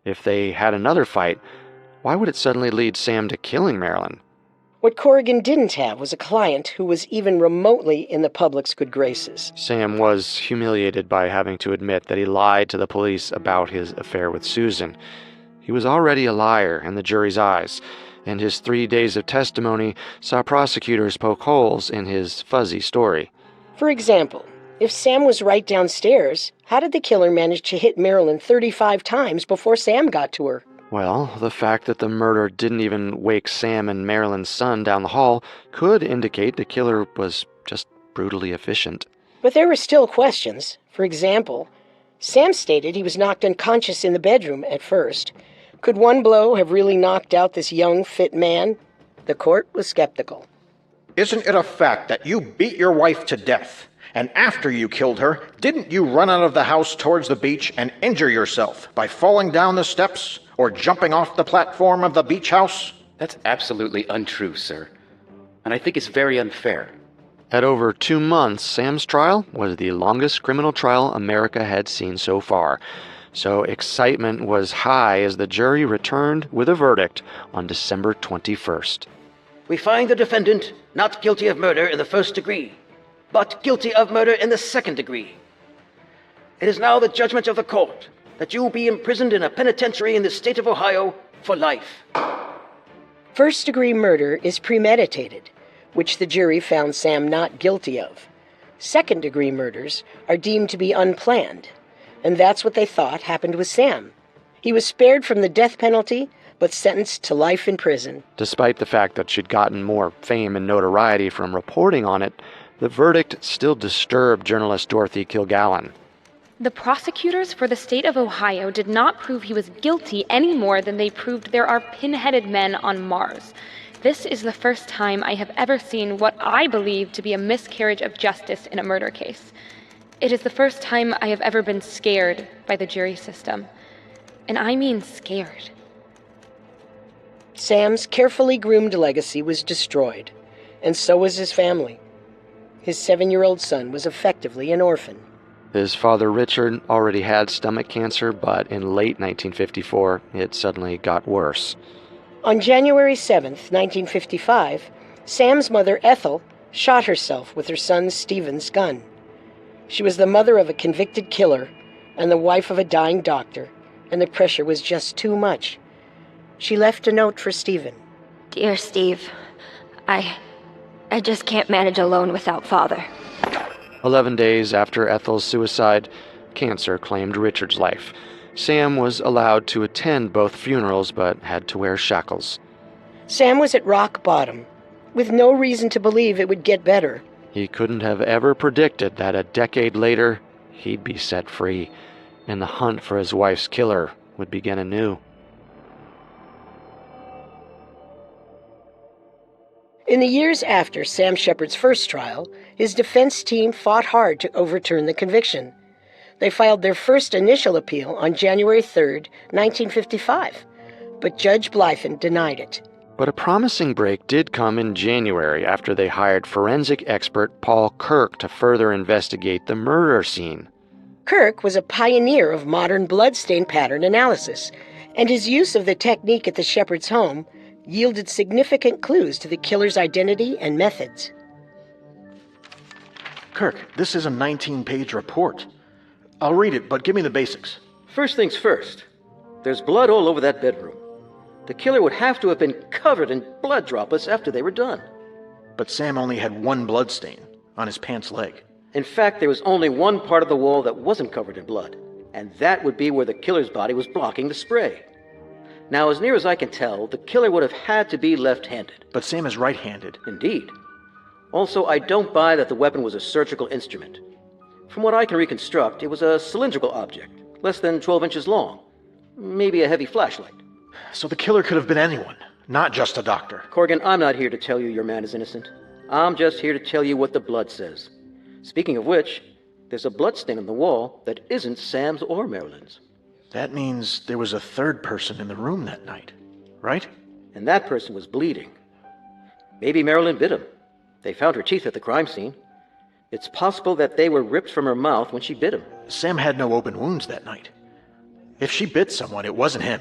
If they had another fight, why would it suddenly lead Sam to killing Marilyn? What Corrigan didn't have was a client who was even remotely in the public's good graces. Sam was humiliated by having to admit that he lied to the police about his affair with Susan. He was already a liar in the jury's eyes, and his 3 days of testimony saw prosecutors poke holes in his fuzzy story. For example, if Sam was right downstairs, how did the killer manage to hit Marilyn 35 times before Sam got to her? Well, the fact that the murder didn't even wake Sam and Marilyn's son down the hall could indicate the killer was just brutally efficient. But there were still questions. For example, Sam stated he was knocked unconscious in the bedroom at first. Could one blow have really knocked out this young, fit man? The court was skeptical. Isn't it a fact that you beat your wife to death? And after you killed her, didn't you run out of the house towards the beach and injure yourself by falling down the steps or jumping off the platform of the beach house? That's absolutely untrue, sir. And I think it's very unfair. At over 2 months, Sam's trial was the longest criminal trial America had seen so far. So excitement was high as the jury returned with a verdict on December 21st. We find the defendant not guilty of murder in the first degree, but guilty of murder in the second degree. It is now the judgment of the court that you be imprisoned in a penitentiary in the state of Ohio for life. First-degree murder is premeditated, which the jury found Sam not guilty of. Second-degree murders are deemed to be unplanned, and that's what they thought happened with Sam. He was spared from the death penalty, but sentenced to life in prison. Despite the fact that she'd gotten more fame and notoriety from reporting on it, the verdict still disturbed journalist Dorothy Kilgallen. The prosecutors for the state of Ohio did not prove he was guilty any more than they proved there are pin-headed men on Mars. This is the first time I have ever seen what I believe to be a miscarriage of justice in a murder case. It is the first time I have ever been scared by the jury system. And I mean scared. Sam's carefully groomed legacy was destroyed, and so was his family. His 7-year-old son was effectively an orphan. His father, Richard, already had stomach cancer, but in late 1954, it suddenly got worse. On January 7th, 1955, Sam's mother, Ethel, shot herself with her son Stephen's gun. She was the mother of a convicted killer and the wife of a dying doctor, and the pressure was just too much. She left a note for Stephen. Dear Steve, I just can't manage alone without Father. 11 days after Ethel's suicide, cancer claimed Richard's life. Sam was allowed to attend both funerals, but had to wear shackles. Sam was at rock bottom, with no reason to believe it would get better. He couldn't have ever predicted that a decade later, he'd be set free, and the hunt for his wife's killer would begin anew. In the years after Sam Shepard's first trial, his defense team fought hard to overturn the conviction. They filed their first initial appeal on January 3rd, 1955, but Judge Blythen denied it. But a promising break did come in January after they hired forensic expert Paul Kirk to further investigate the murder scene. Kirk was a pioneer of modern bloodstain pattern analysis, and his use of the technique at the Shepard's home yielded significant clues to the killer's identity and methods. Kirk, this is a 19-page report. I'll read it, but give me the basics. First things first. There's blood all over that bedroom. The killer would have to have been covered in blood droplets after they were done. But Sam only had one blood stain on his pants leg. In fact, there was only one part of the wall that wasn't covered in blood, and that would be where the killer's body was blocking the spray. Now, as near as I can tell, the killer would have had to be left-handed. But Sam is right-handed. Indeed. Also, I don't buy that the weapon was a surgical instrument. From what I can reconstruct, it was a cylindrical object, less than 12 inches long. Maybe a heavy flashlight. So the killer could have been anyone, not just a doctor. Corrigan, I'm not here to tell you your man is innocent. I'm just here to tell you what the blood says. Speaking of which, there's a blood stain on the wall that isn't Sam's or Marilyn's. That means there was a third person in the room that night, right? And that person was bleeding. Maybe Marilyn bit him. They found her teeth at the crime scene. It's possible that they were ripped from her mouth when she bit him. Sam had no open wounds that night. If she bit someone, it wasn't him.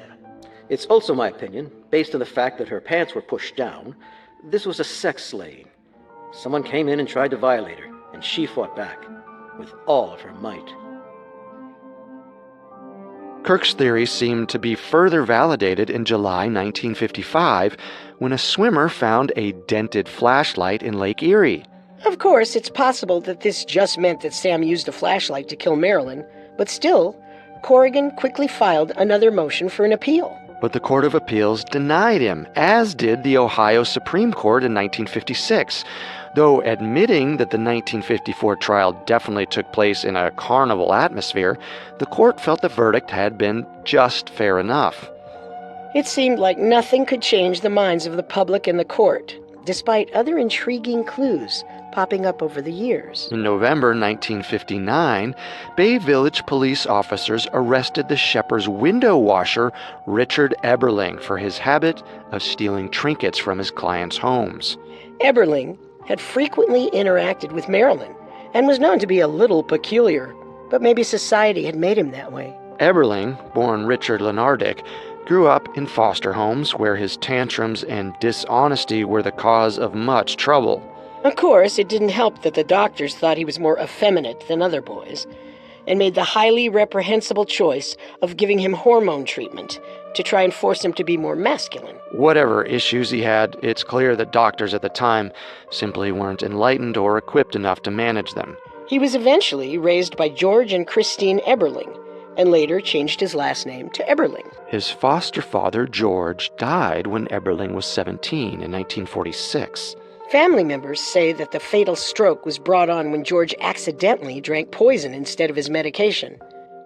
It's also my opinion, based on the fact that her pants were pushed down, this was a sex slaying. Someone came in and tried to violate her, and she fought back with all of her might. Kirk's theory seemed to be further validated in July 1955 when a swimmer found a dented flashlight in Lake Erie. Of course, it's possible that this just meant that Sam used a flashlight to kill Marilyn, but still, Corrigan quickly filed another motion for an appeal. But the Court of Appeals denied him, as did the Ohio Supreme Court in 1956, though admitting that the 1954 trial definitely took place in a carnival atmosphere, the court felt the verdict had been just fair enough. It seemed like nothing could change the minds of the public and the court, despite other intriguing clues popping up over the years. In November 1959, Bay Village police officers arrested the Shepard's window washer, Richard Eberling, for his habit of stealing trinkets from his clients' homes. Eberling had frequently interacted with Marilyn and was known to be a little peculiar, but maybe society had made him that way. Eberling, born Richard Lenardick, grew up in foster homes where his tantrums and dishonesty were the cause of much trouble. Of course, it didn't help that the doctors thought he was more effeminate than other boys, and made the highly reprehensible choice of giving him hormone treatment to try and force him to be more masculine. Whatever issues he had, it's clear that doctors at the time simply weren't enlightened or equipped enough to manage them. He was eventually raised by George and Christine Eberling, and later changed his last name to Eberling. His foster father, George, died when Eberling was 17 in 1946. Family members say that the fatal stroke was brought on when George accidentally drank poison instead of his medication.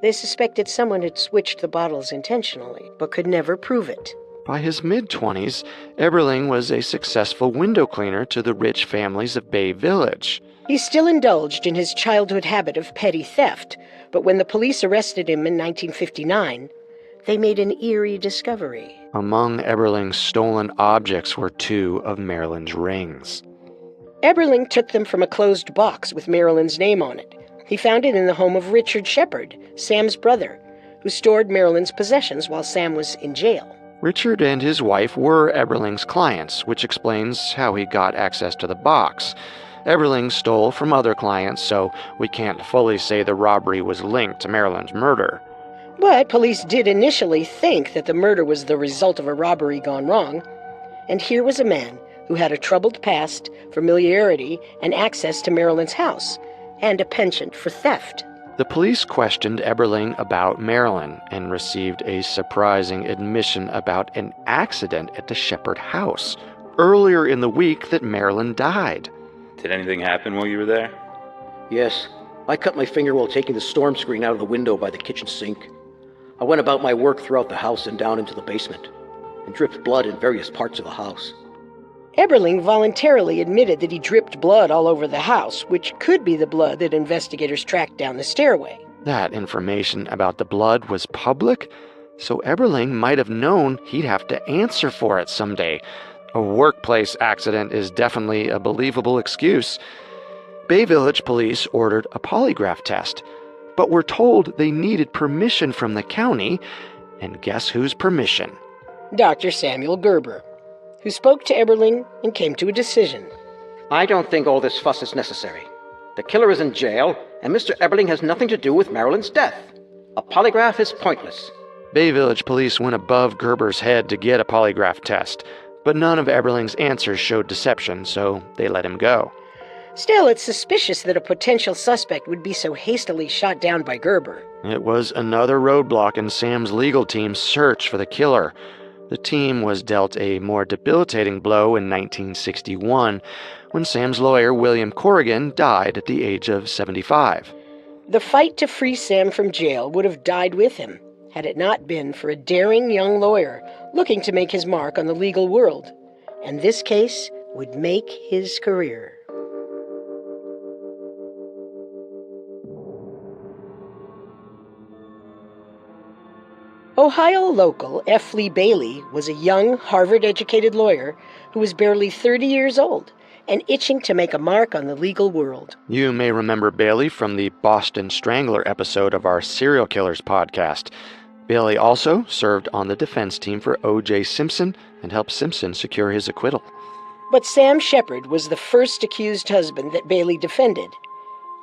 They suspected someone had switched the bottles intentionally, but could never prove it. By his mid-20s, Eberling was a successful window cleaner to the rich families of Bay Village. He still indulged in his childhood habit of petty theft, but when the police arrested him in 1959, they made an eerie discovery. Among Eberling's stolen objects were 2 of Marilyn's rings. Eberling took them from a closed box with Marilyn's name on it. He found it in the home of Richard Shepard, Sam's brother, who stored Marilyn's possessions while Sam was in jail. Richard and his wife were Eberling's clients, which explains how he got access to the box. Eberling stole from other clients, so we can't fully say the robbery was linked to Marilyn's murder. But police did initially think that the murder was the result of a robbery gone wrong. And here was a man who had a troubled past, familiarity, and access to Marilyn's house, and a penchant for theft. The police questioned Eberling about Marilyn and received a surprising admission about an accident at the Shepard house earlier in the week that Marilyn died. Did anything happen while you were there? Yes. I cut my finger while taking the storm screen out of the window by the kitchen sink. I went about my work throughout the house and down into the basement, and dripped blood in various parts of the house. Eberling voluntarily admitted that he dripped blood all over the house, which could be the blood that investigators tracked down the stairway. That information about the blood was public, so Eberling might have known he'd have to answer for it someday. A workplace accident is definitely a believable excuse. Bay Village police ordered a polygraph test, but were told they needed permission from the county, and guess whose permission? Dr. Samuel Gerber, who spoke to Eberling and came to a decision. I don't think all this fuss is necessary. The killer is in jail, and Mr. Eberling has nothing to do with Marilyn's death. A polygraph is pointless. Bay Village police went above Gerber's head to get a polygraph test, but none of Eberling's answers showed deception, so they let him go. Still, it's suspicious that a potential suspect would be so hastily shot down by Gerber. It was another roadblock in Sam's legal team's search for the killer. The team was dealt a more debilitating blow in 1961 when Sam's lawyer, William Corrigan, died at the age of 75. The fight to free Sam from jail would have died with him, had it not been for a daring young lawyer looking to make his mark on the legal world. And this case would make his career. Ohio local F. Lee Bailey was a young, Harvard-educated lawyer who was barely 30 years old and itching to make a mark on the legal world. You may remember Bailey from the Boston Strangler episode of our Serial Killers podcast. Bailey also served on the defense team for O.J. Simpson and helped Simpson secure his acquittal. But Sam Shepard was the first accused husband that Bailey defended.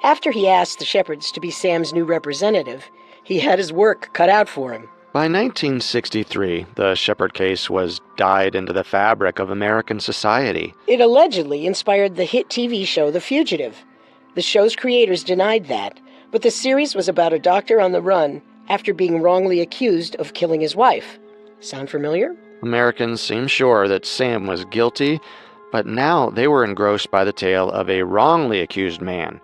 After he asked the Shepards to be Sam's new representative, he had his work cut out for him. By 1963, the Shepard case was dyed into the fabric of American society. It allegedly inspired the hit TV show The Fugitive. The show's creators denied that, but the series was about a doctor on the run after being wrongly accused of killing his wife. Sound familiar? Americans seemed sure that Sam was guilty, but now they were engrossed by the tale of a wrongly accused man.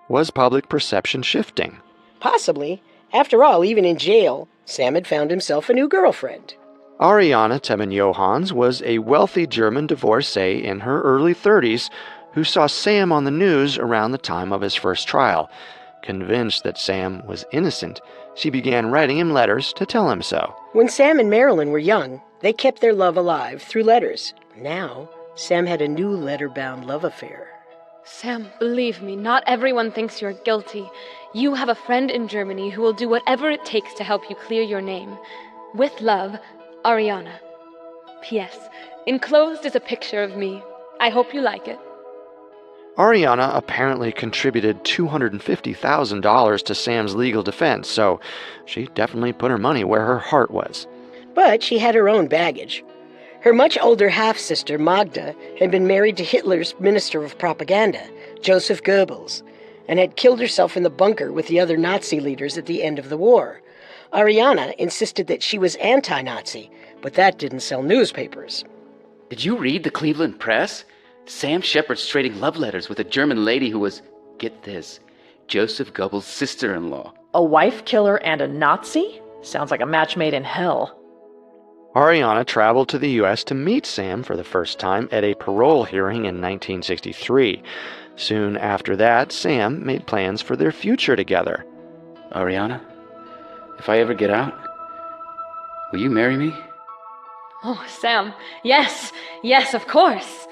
Was public perception shifting? Possibly. After all, even in jail, Sam had found himself a new girlfriend. Ariana Temin-Johans was a wealthy German divorcee in her early 30s who saw Sam on the news around the time of his first trial. Convinced that Sam was innocent, she began writing him letters to tell him so. When Sam and Marilyn were young, they kept their love alive through letters. Now, Sam had a new letter-bound love affair. Sam, believe me, not everyone thinks you're guilty. You have a friend in Germany who will do whatever it takes to help you clear your name. With love, Ariana. P.S. Enclosed is a picture of me. I hope you like it. Ariana apparently contributed $250,000 to Sam's legal defense, so she definitely put her money where her heart was. But she had her own baggage. Her much older half-sister, Magda, had been married to Hitler's Minister of Propaganda, Joseph Goebbels, and had killed herself in the bunker with the other Nazi leaders at the end of the war. Ariana insisted that she was anti-Nazi, but that didn't sell newspapers. Did you read the Cleveland Press? Sam Shepard's trading love letters with a German lady who was, get this, Joseph Goebbels' sister-in-law. A wife killer and a Nazi? Sounds like a match made in hell. Ariana traveled to the U.S. to meet Sam for the first time at a parole hearing in 1963. Soon after that, Sam made plans for their future together. Ariana, if I ever get out, will you marry me? Oh, Sam. Yes, of course.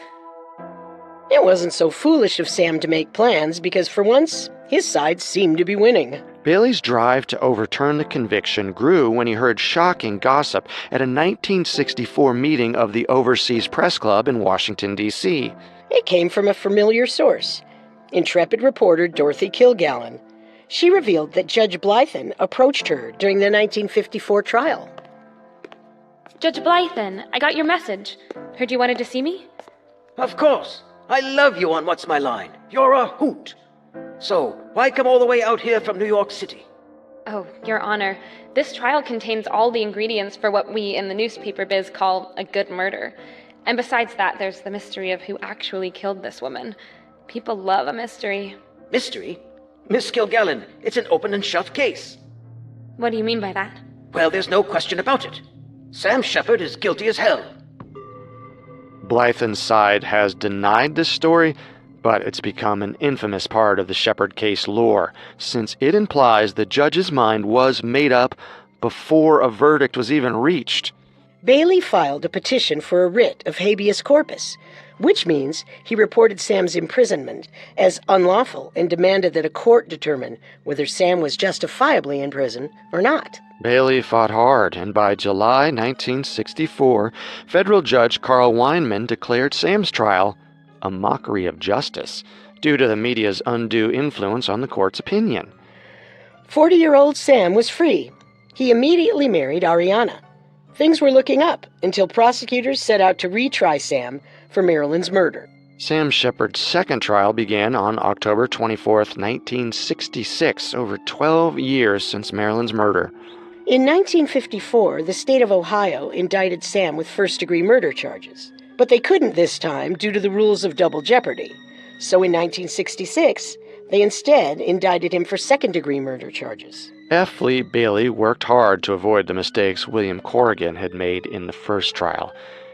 It wasn't so foolish of Sam to make plans because, for once, his side seemed to be winning. Bailey's drive to overturn the conviction grew when he heard shocking gossip at a 1964 meeting of the Overseas Press Club in Washington, D.C. It came from a familiar source, intrepid reporter Dorothy Kilgallen. She revealed that Judge Blythen approached her during the 1954 trial. Judge Blythen, I got your message. Heard you wanted to see me? Of course. I love you on What's My Line. You're a hoot. So, why come all the way out here from New York City? Oh, Your Honor, this trial contains all the ingredients for what we in the newspaper biz call a good murder. And besides that, there's the mystery of who actually killed this woman. People love a mystery. Mystery? Miss Kilgallen, it's an open and shut case. What do you mean by that? Well, there's no question about it. Sam Shepard is guilty as hell. Blythen's side has denied this story, but it's become an infamous part of the Shepard case lore, since it implies the judge's mind was made up before a verdict was even reached. Bailey filed a petition for a writ of habeas corpus, which means he reported Sam's imprisonment as unlawful and demanded that a court determine whether Sam was justifiably in prison or not. Bailey fought hard, and by July 1964, federal judge Carl Weinman declared Sam's trial a mockery of justice due to the media's undue influence on the court's opinion. 40-year-old Sam was free. He immediately married Ariana. Things were looking up until prosecutors set out to retry Sam for Marilyn's murder. Sam Shepard's second trial began on October 24, 1966, over 12 years since Marilyn's murder. In 1954, the state of Ohio indicted Sam with first-degree murder charges. But they couldn't this time due to the rules of double jeopardy. So in 1966, they instead indicted him for second-degree murder charges. F. Lee Bailey worked hard to avoid the mistakes William Corrigan had made in the first trial.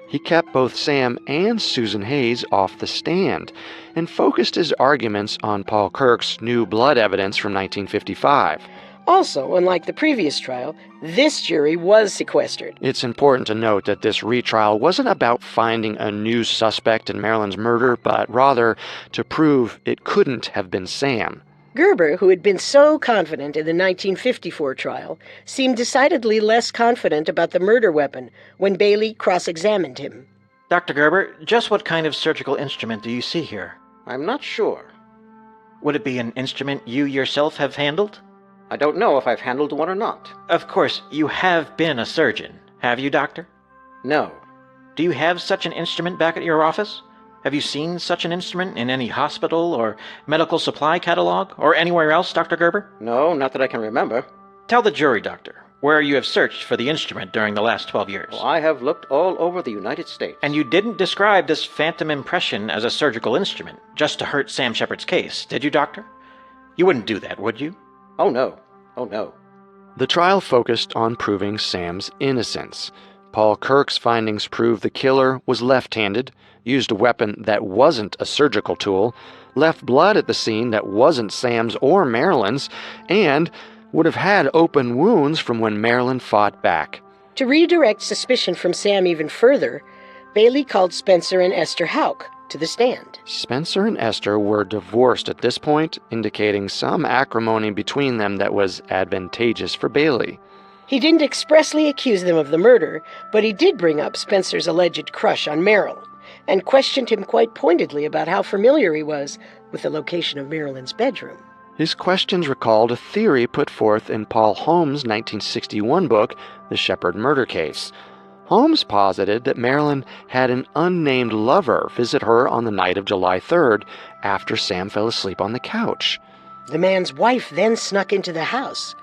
He kept both Sam and Susan Hayes off the stand and focused his arguments on Paul Kirk's new blood evidence from 1955. Also, unlike the previous trial, this jury was sequestered. It's important to note that this retrial wasn't about finding a new suspect in Marilyn's murder, but rather to prove it couldn't have been Sam. Gerber, who had been so confident in the 1954 trial, seemed decidedly less confident about the murder weapon when Bailey cross-examined him. Dr. Gerber, just what kind of surgical instrument do you see here? I'm not sure. Would it be an instrument you yourself have handled? I don't know if I've handled one or not. Of course, you have been a surgeon, have you, Doctor? No. Do you have such an instrument back at your office? Have you seen such an instrument in any hospital or medical supply catalog or anywhere else, Dr. Gerber? No, not that I can remember. Tell the jury, Doctor, where you have searched for the instrument during the last 12 years. Well, I have looked all over the United States. And you didn't describe this phantom impression as a surgical instrument just to hurt Sam Shepard's case, did you, Doctor? You wouldn't do that, would you? Oh, no. Oh, no. The trial focused on proving Sam's innocence. Paul Kirk's findings proved the killer was left-handed, used a weapon that wasn't a surgical tool, left blood at the scene that wasn't Sam's or Marilyn's, and would have had open wounds from when Marilyn fought back. To redirect suspicion from Sam even further, Bailey called Spencer and Esther Houck to the stand. Spencer and Esther were divorced at this point, indicating some acrimony between them that was advantageous for Bailey. He didn't expressly accuse them of the murder, but he did bring up Spencer's alleged crush on Marilyn and questioned him quite pointedly about how familiar he was with the location of Marilyn's bedroom. His questions recalled a theory put forth in Paul Holmes' 1961 book, The Shepherd Murder Case. Holmes posited that Marilyn had an unnamed lover visit her on the night of July 3rd after Sam fell asleep on the couch. The man's wife then snuck into the house.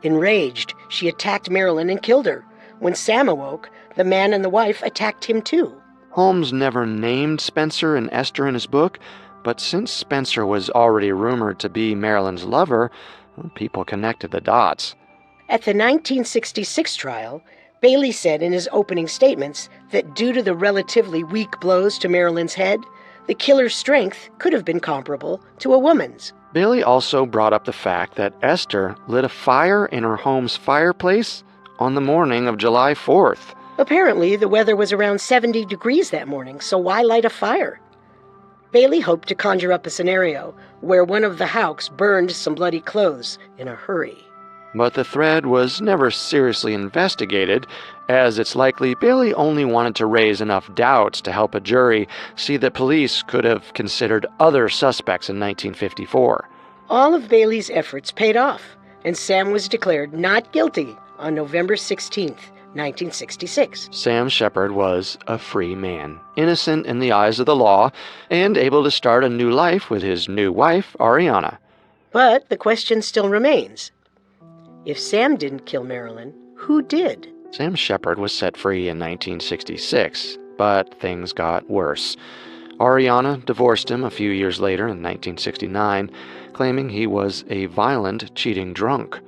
Enraged, she attacked Marilyn and killed her. When Sam awoke, the man and the wife attacked him too. Holmes never named Spencer and Esther in his book, but since Spencer was already rumored to be Marilyn's lover, people connected the dots. At the 1966 trial, Bailey said in his opening statements that due to the relatively weak blows to Marilyn's head, the killer's strength could have been comparable to a woman's. Bailey also brought up the fact that Esther lit a fire in her home's fireplace on the morning of July 4th. Apparently, the weather was around 70 degrees that morning, so why light a fire? Bailey hoped to conjure up a scenario where one of the Houcks burned some bloody clothes in a hurry. But the thread was never seriously investigated, as it's likely Bailey only wanted to raise enough doubts to help a jury see that police could have considered other suspects in 1954. All of Bailey's efforts paid off, and Sam was declared not guilty on November 16th, 1966. Sam Shepherd was a free man, innocent in the eyes of the law, and able to start a new life with his new wife, Ariana. But the question still remains. If Sam didn't kill Marilyn, who did? Sam Shepherd was set free in 1966, but things got worse. Ariana divorced him a few years later in 1969, claiming he was a violent, cheating drunk.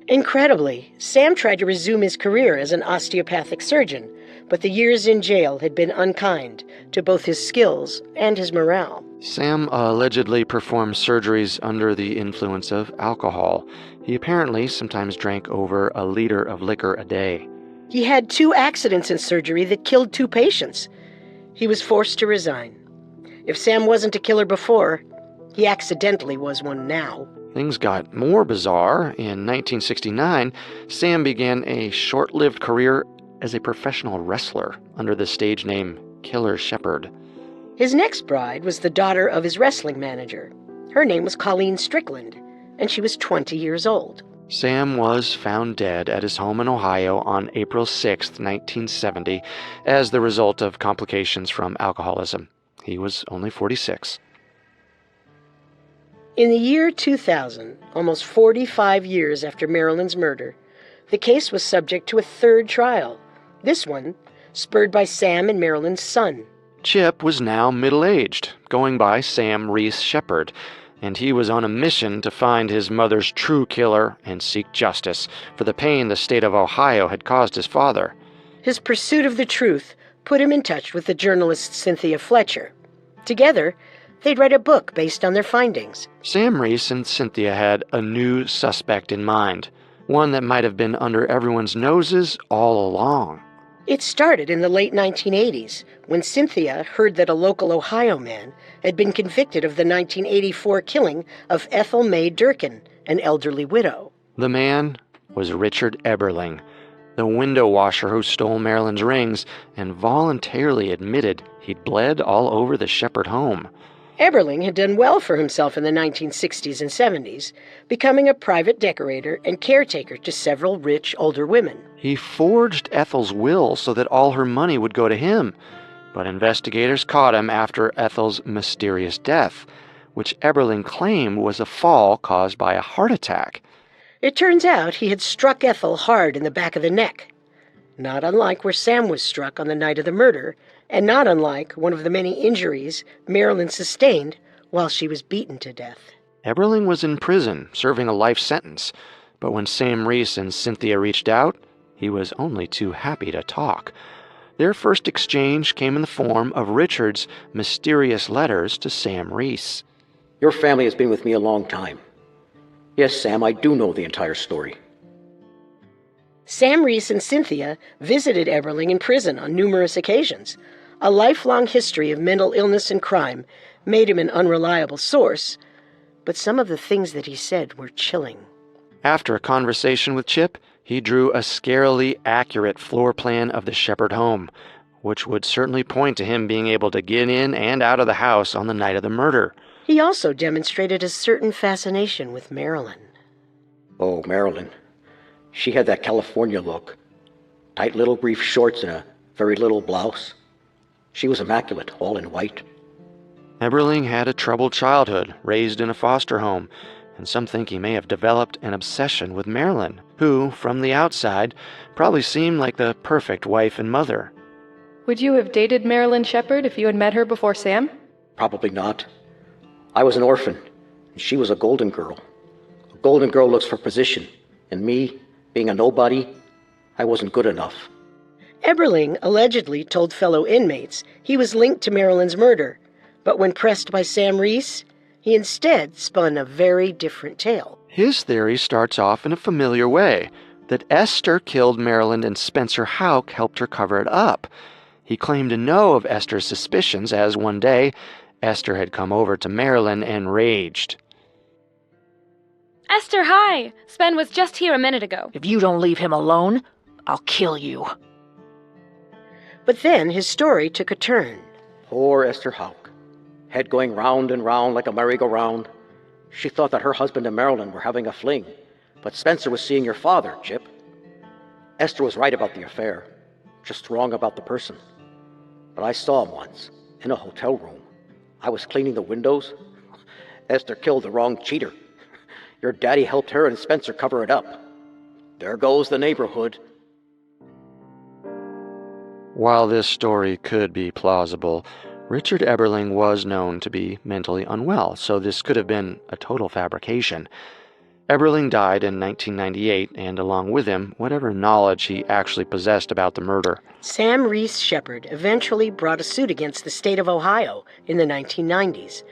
Incredibly, Sam tried to resume his career as an osteopathic surgeon, but the years in jail had been unkind to both his skills and his morale. Sam allegedly performed surgeries under the influence of alcohol. He apparently sometimes drank over a liter of liquor a day. He had 2 accidents in surgery that killed 2 patients. He was forced to resign. If Sam wasn't a killer before, he accidentally was one now. Things got more bizarre. In 1969, Sam began a short-lived career as a professional wrestler under the stage name Killer Shepherd. His next bride was the daughter of his wrestling manager. Her name was Colleen Strickland, and she was 20 years old. Sam was found dead at his home in Ohio on April 6, 1970, as the result of complications from alcoholism. He was only 46. In the year 2000, almost 45 years after Marilyn's murder, the case was subject to a 3rd trial, this one spurred by Sam and Marilyn's son. Chip was now middle-aged, going by Sam Reese Shepherd, and he was on a mission to find his mother's true killer and seek justice for the pain the state of Ohio had caused his father. His pursuit of the truth put him in touch with the journalist Cynthia Fletcher. Together, they'd write a book based on their findings. Sam Reese and Cynthia had a new suspect in mind, one that might have been under everyone's noses all along. It started in the late 1980s, when Cynthia heard that a local Ohio man had been convicted of the 1984 killing of Ethel Mae Durkin, an elderly widow. The man was Richard Eberling, the window washer who stole Marilyn's rings and voluntarily admitted he'd bled all over the Shepherd home. Eberling had done well for himself in the 1960s and 70s, becoming a private decorator and caretaker to several rich older women. He forged Ethel's will so that all her money would go to him, but investigators caught him after Ethel's mysterious death, which Eberling claimed was a fall caused by a heart attack. It turns out he had struck Ethel hard in the back of the neck, not unlike where Sam was struck on the night of the murder, and not unlike one of the many injuries Marilyn sustained while she was beaten to death. Eberling was in prison, serving a life sentence, but when Sam Reese and Cynthia reached out, he was only too happy to talk. Their first exchange came in the form of Richard's mysterious letters to Sam Reese. Your family has been with me a long time. Yes, Sam, I do know the entire story. Sam Reese and Cynthia visited Eberling in prison on numerous occasions. A lifelong history of mental illness and crime made him an unreliable source, but some of the things that he said were chilling. After a conversation with Chip, He drew a scarily accurate floor plan of the Shepherd home, which would certainly point to him being able to get in and out of the house on the night of the murder. He also demonstrated a certain fascination with Marilyn. Oh, Marilyn. She had that California look. Tight little brief shorts and a very little blouse. She was immaculate, all in white. Eberling had a troubled childhood, raised in a foster home, and some think he may have developed an obsession with Marilyn, who, from the outside, probably seemed like the perfect wife and mother. Would you have dated Marilyn Shepherd if you had met her before Sam? Probably not. I was an orphan, and she was a golden girl. A golden girl looks for position, and me, being a nobody, I wasn't good enough. Eberling allegedly told fellow inmates he was linked to Marilyn's murder, but when pressed by Sam Reese, he instead spun a very different tale. His theory starts off in a familiar way, that Esther killed Marilyn and Spencer Houck helped her cover it up. He claimed to know of Esther's suspicions as one day, Esther had come over to Marilyn and raged. Esther, hi! Spen was just here a minute ago. If you don't leave him alone, I'll kill you. But then his story took a turn. Poor Esther Houck. Head going round and round like a merry-go-round. She thought that her husband and Marilyn were having a fling, but Spencer was seeing your father, Chip. Esther was right about the affair, just wrong about the person. But I saw him once, in a hotel room. I was cleaning the windows. Esther killed the wrong cheater. Your daddy helped her and Spencer cover it up. There goes the neighborhood. While this story could be plausible, Richard Eberling was known to be mentally unwell, so this could have been a total fabrication. Eberling died in 1998, and along with him, whatever knowledge he actually possessed about the murder. Sam Reese Shepherd eventually brought a suit against the state of Ohio in the 1990s,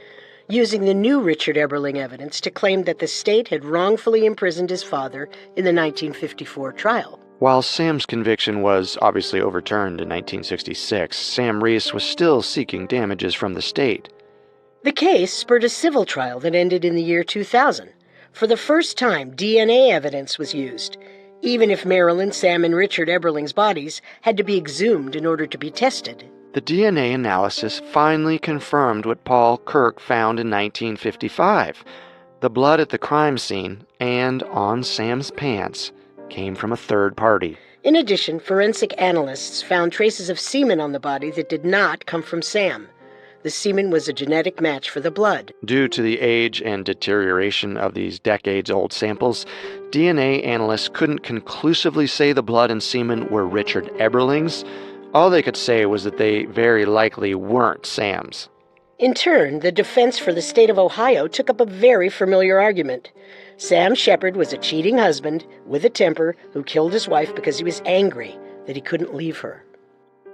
using the new Richard Eberling evidence to claim that the state had wrongfully imprisoned his father in the 1954 trial. While Sam's conviction was obviously overturned in 1966, Sam Reese was still seeking damages from the state. The case spurred a civil trial that ended in the year 2000. For the first time, DNA evidence was used, even if Marilyn, Sam, and Richard Eberling's bodies had to be exhumed in order to be tested. The DNA analysis finally confirmed what Paul Kirk found in 1955. The blood at the crime scene and on Sam's pants came from a third party. In addition, forensic analysts found traces of semen on the body that did not come from Sam. The semen was a genetic match for the blood. Due to the age and deterioration of these decades-old samples, DNA analysts couldn't conclusively say the blood and semen were Richard Eberling's. All they could say was that they very likely weren't Sam's. In turn, the defense for the state of Ohio took up a very familiar argument. Sam Shepherd was a cheating husband with a temper who killed his wife because he was angry that he couldn't leave her.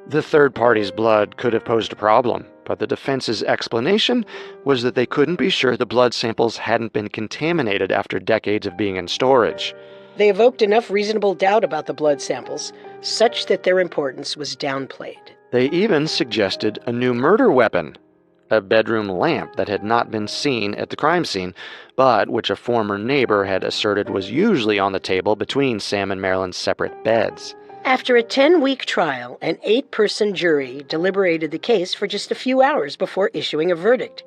The third party's blood could have posed a problem, but the defense's explanation was that they couldn't be sure the blood samples hadn't been contaminated after decades of being in storage. They evoked enough reasonable doubt about the blood samples, such that their importance was downplayed. They even suggested a new murder weapon, a bedroom lamp that had not been seen at the crime scene, but which a former neighbor had asserted was usually on the table between Sam and Marilyn's separate beds. After a 10-week trial, an 8-person jury deliberated the case for just a few hours before issuing a verdict.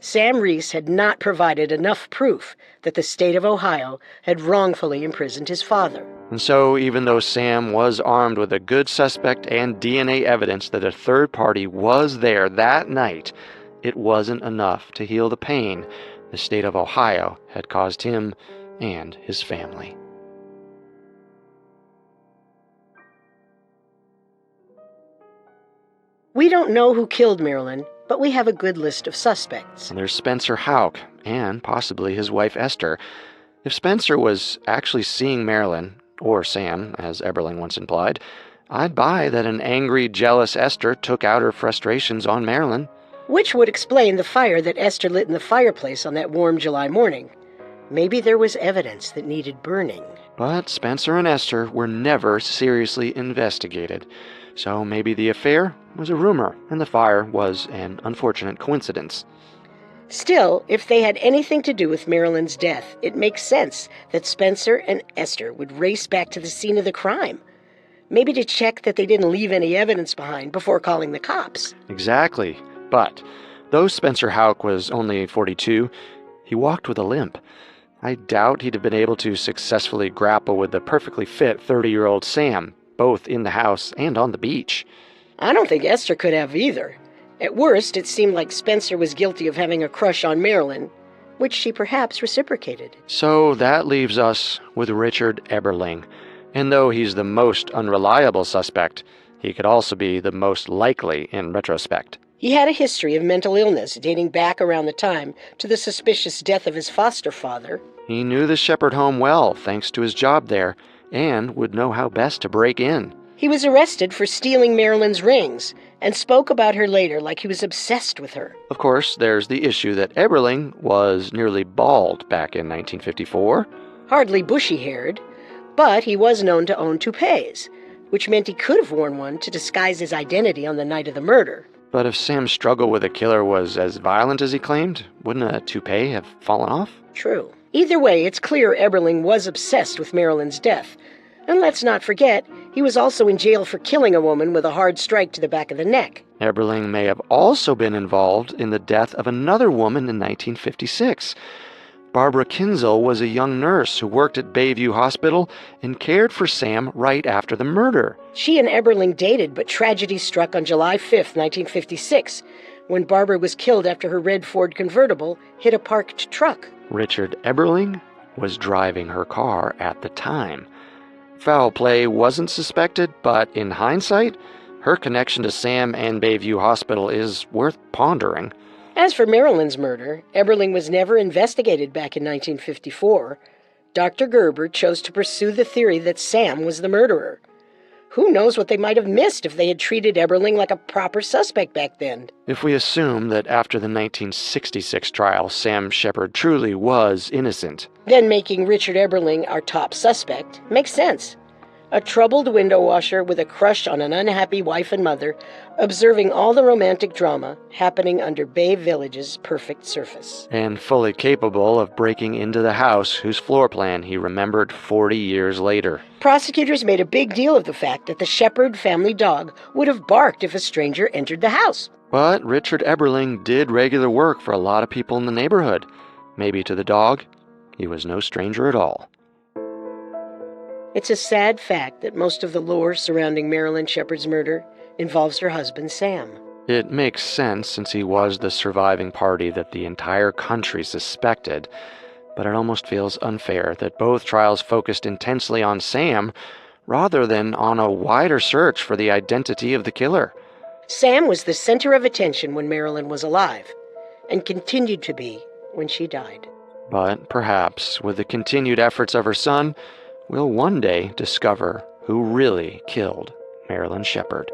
Sam Reese had not provided enough proof that the state of Ohio had wrongfully imprisoned his father. And so, even though Sam was armed with a good suspect and DNA evidence that a third party was there that night, it wasn't enough to heal the pain the state of Ohio had caused him and his family. We don't know who killed Marilyn, but we have a good list of suspects. There's Spencer Houck, and possibly his wife Esther. If Spencer was actually seeing Marilyn, or Sam, as Eberling once implied, I'd buy that an angry, jealous Esther took out her frustrations on Marilyn. Which would explain the fire that Esther lit in the fireplace on that warm July morning. Maybe there was evidence that needed burning. But Spencer and Esther were never seriously investigated. So maybe the affair was a rumor, and the fire was an unfortunate coincidence. Still, if they had anything to do with Marilyn's death, it makes sense that Spencer and Esther would race back to the scene of the crime. Maybe to check that they didn't leave any evidence behind before calling the cops. Exactly. But though Spencer Houck was only 42, he walked with a limp. I doubt he'd have been able to successfully grapple with the perfectly fit 30-year-old Sam, both in the house and on the beach. I don't think Esther could have either. At worst, it seemed like Spencer was guilty of having a crush on Marilyn, which she perhaps reciprocated. So that leaves us with Richard Eberling. And though he's the most unreliable suspect, he could also be the most likely in retrospect. He had a history of mental illness dating back around the time to the suspicious death of his foster father. He knew the Shepherd home well, thanks to his job there, and would know how best to break in. He was arrested for stealing Marilyn's rings, and spoke about her later like he was obsessed with her. Of course, there's the issue that Eberling was nearly bald back in 1954. Hardly bushy-haired, but he was known to own toupees, which meant he could have worn one to disguise his identity on the night of the murder. But if Sam's struggle with the killer was as violent as he claimed, wouldn't a toupee have fallen off? True. Either way, it's clear Eberling was obsessed with Marilyn's death. And let's not forget, he was also in jail for killing a woman with a hard strike to the back of the neck. Eberling may have also been involved in the death of another woman in 1956. Barbara Kinzel was a young nurse who worked at Bayview Hospital and cared for Sam right after the murder. She and Eberling dated, but tragedy struck on July 5th, 1956, when Barbara was killed after her red Ford convertible hit a parked truck. Richard Eberling was driving her car at the time. Foul play wasn't suspected, but in hindsight, her connection to Sam and Bayview Hospital is worth pondering. As for Marilyn's murder, Eberling was never investigated back in 1954. Dr. Gerber chose to pursue the theory that Sam was the murderer. Who knows what they might have missed if they had treated Eberling like a proper suspect back then? If we assume that after the 1966 trial, Sam Shepherd truly was innocent, then making Richard Eberling our top suspect makes sense. A troubled window washer with a crush on an unhappy wife and mother, observing all the romantic drama happening under Bay Village's perfect surface. and fully capable of breaking into the house whose floor plan he remembered 40 years later. Prosecutors made a big deal of the fact that the Shepherd family dog would have barked if a stranger entered the house. But Richard Eberling did regular work for a lot of people in the neighborhood. Maybe to the dog, he was no stranger at all. It's a sad fact that most of the lore surrounding Marilyn Shepherd's murder involves her husband, Sam. It makes sense since he was the surviving party that the entire country suspected, but it almost feels unfair that both trials focused intensely on Sam rather than on a wider search for the identity of the killer. Sam was the center of attention when Marilyn was alive, and continued to be when she died. But perhaps, with the continued efforts of her son, we'll one day discover who really killed Marilyn Shepherd.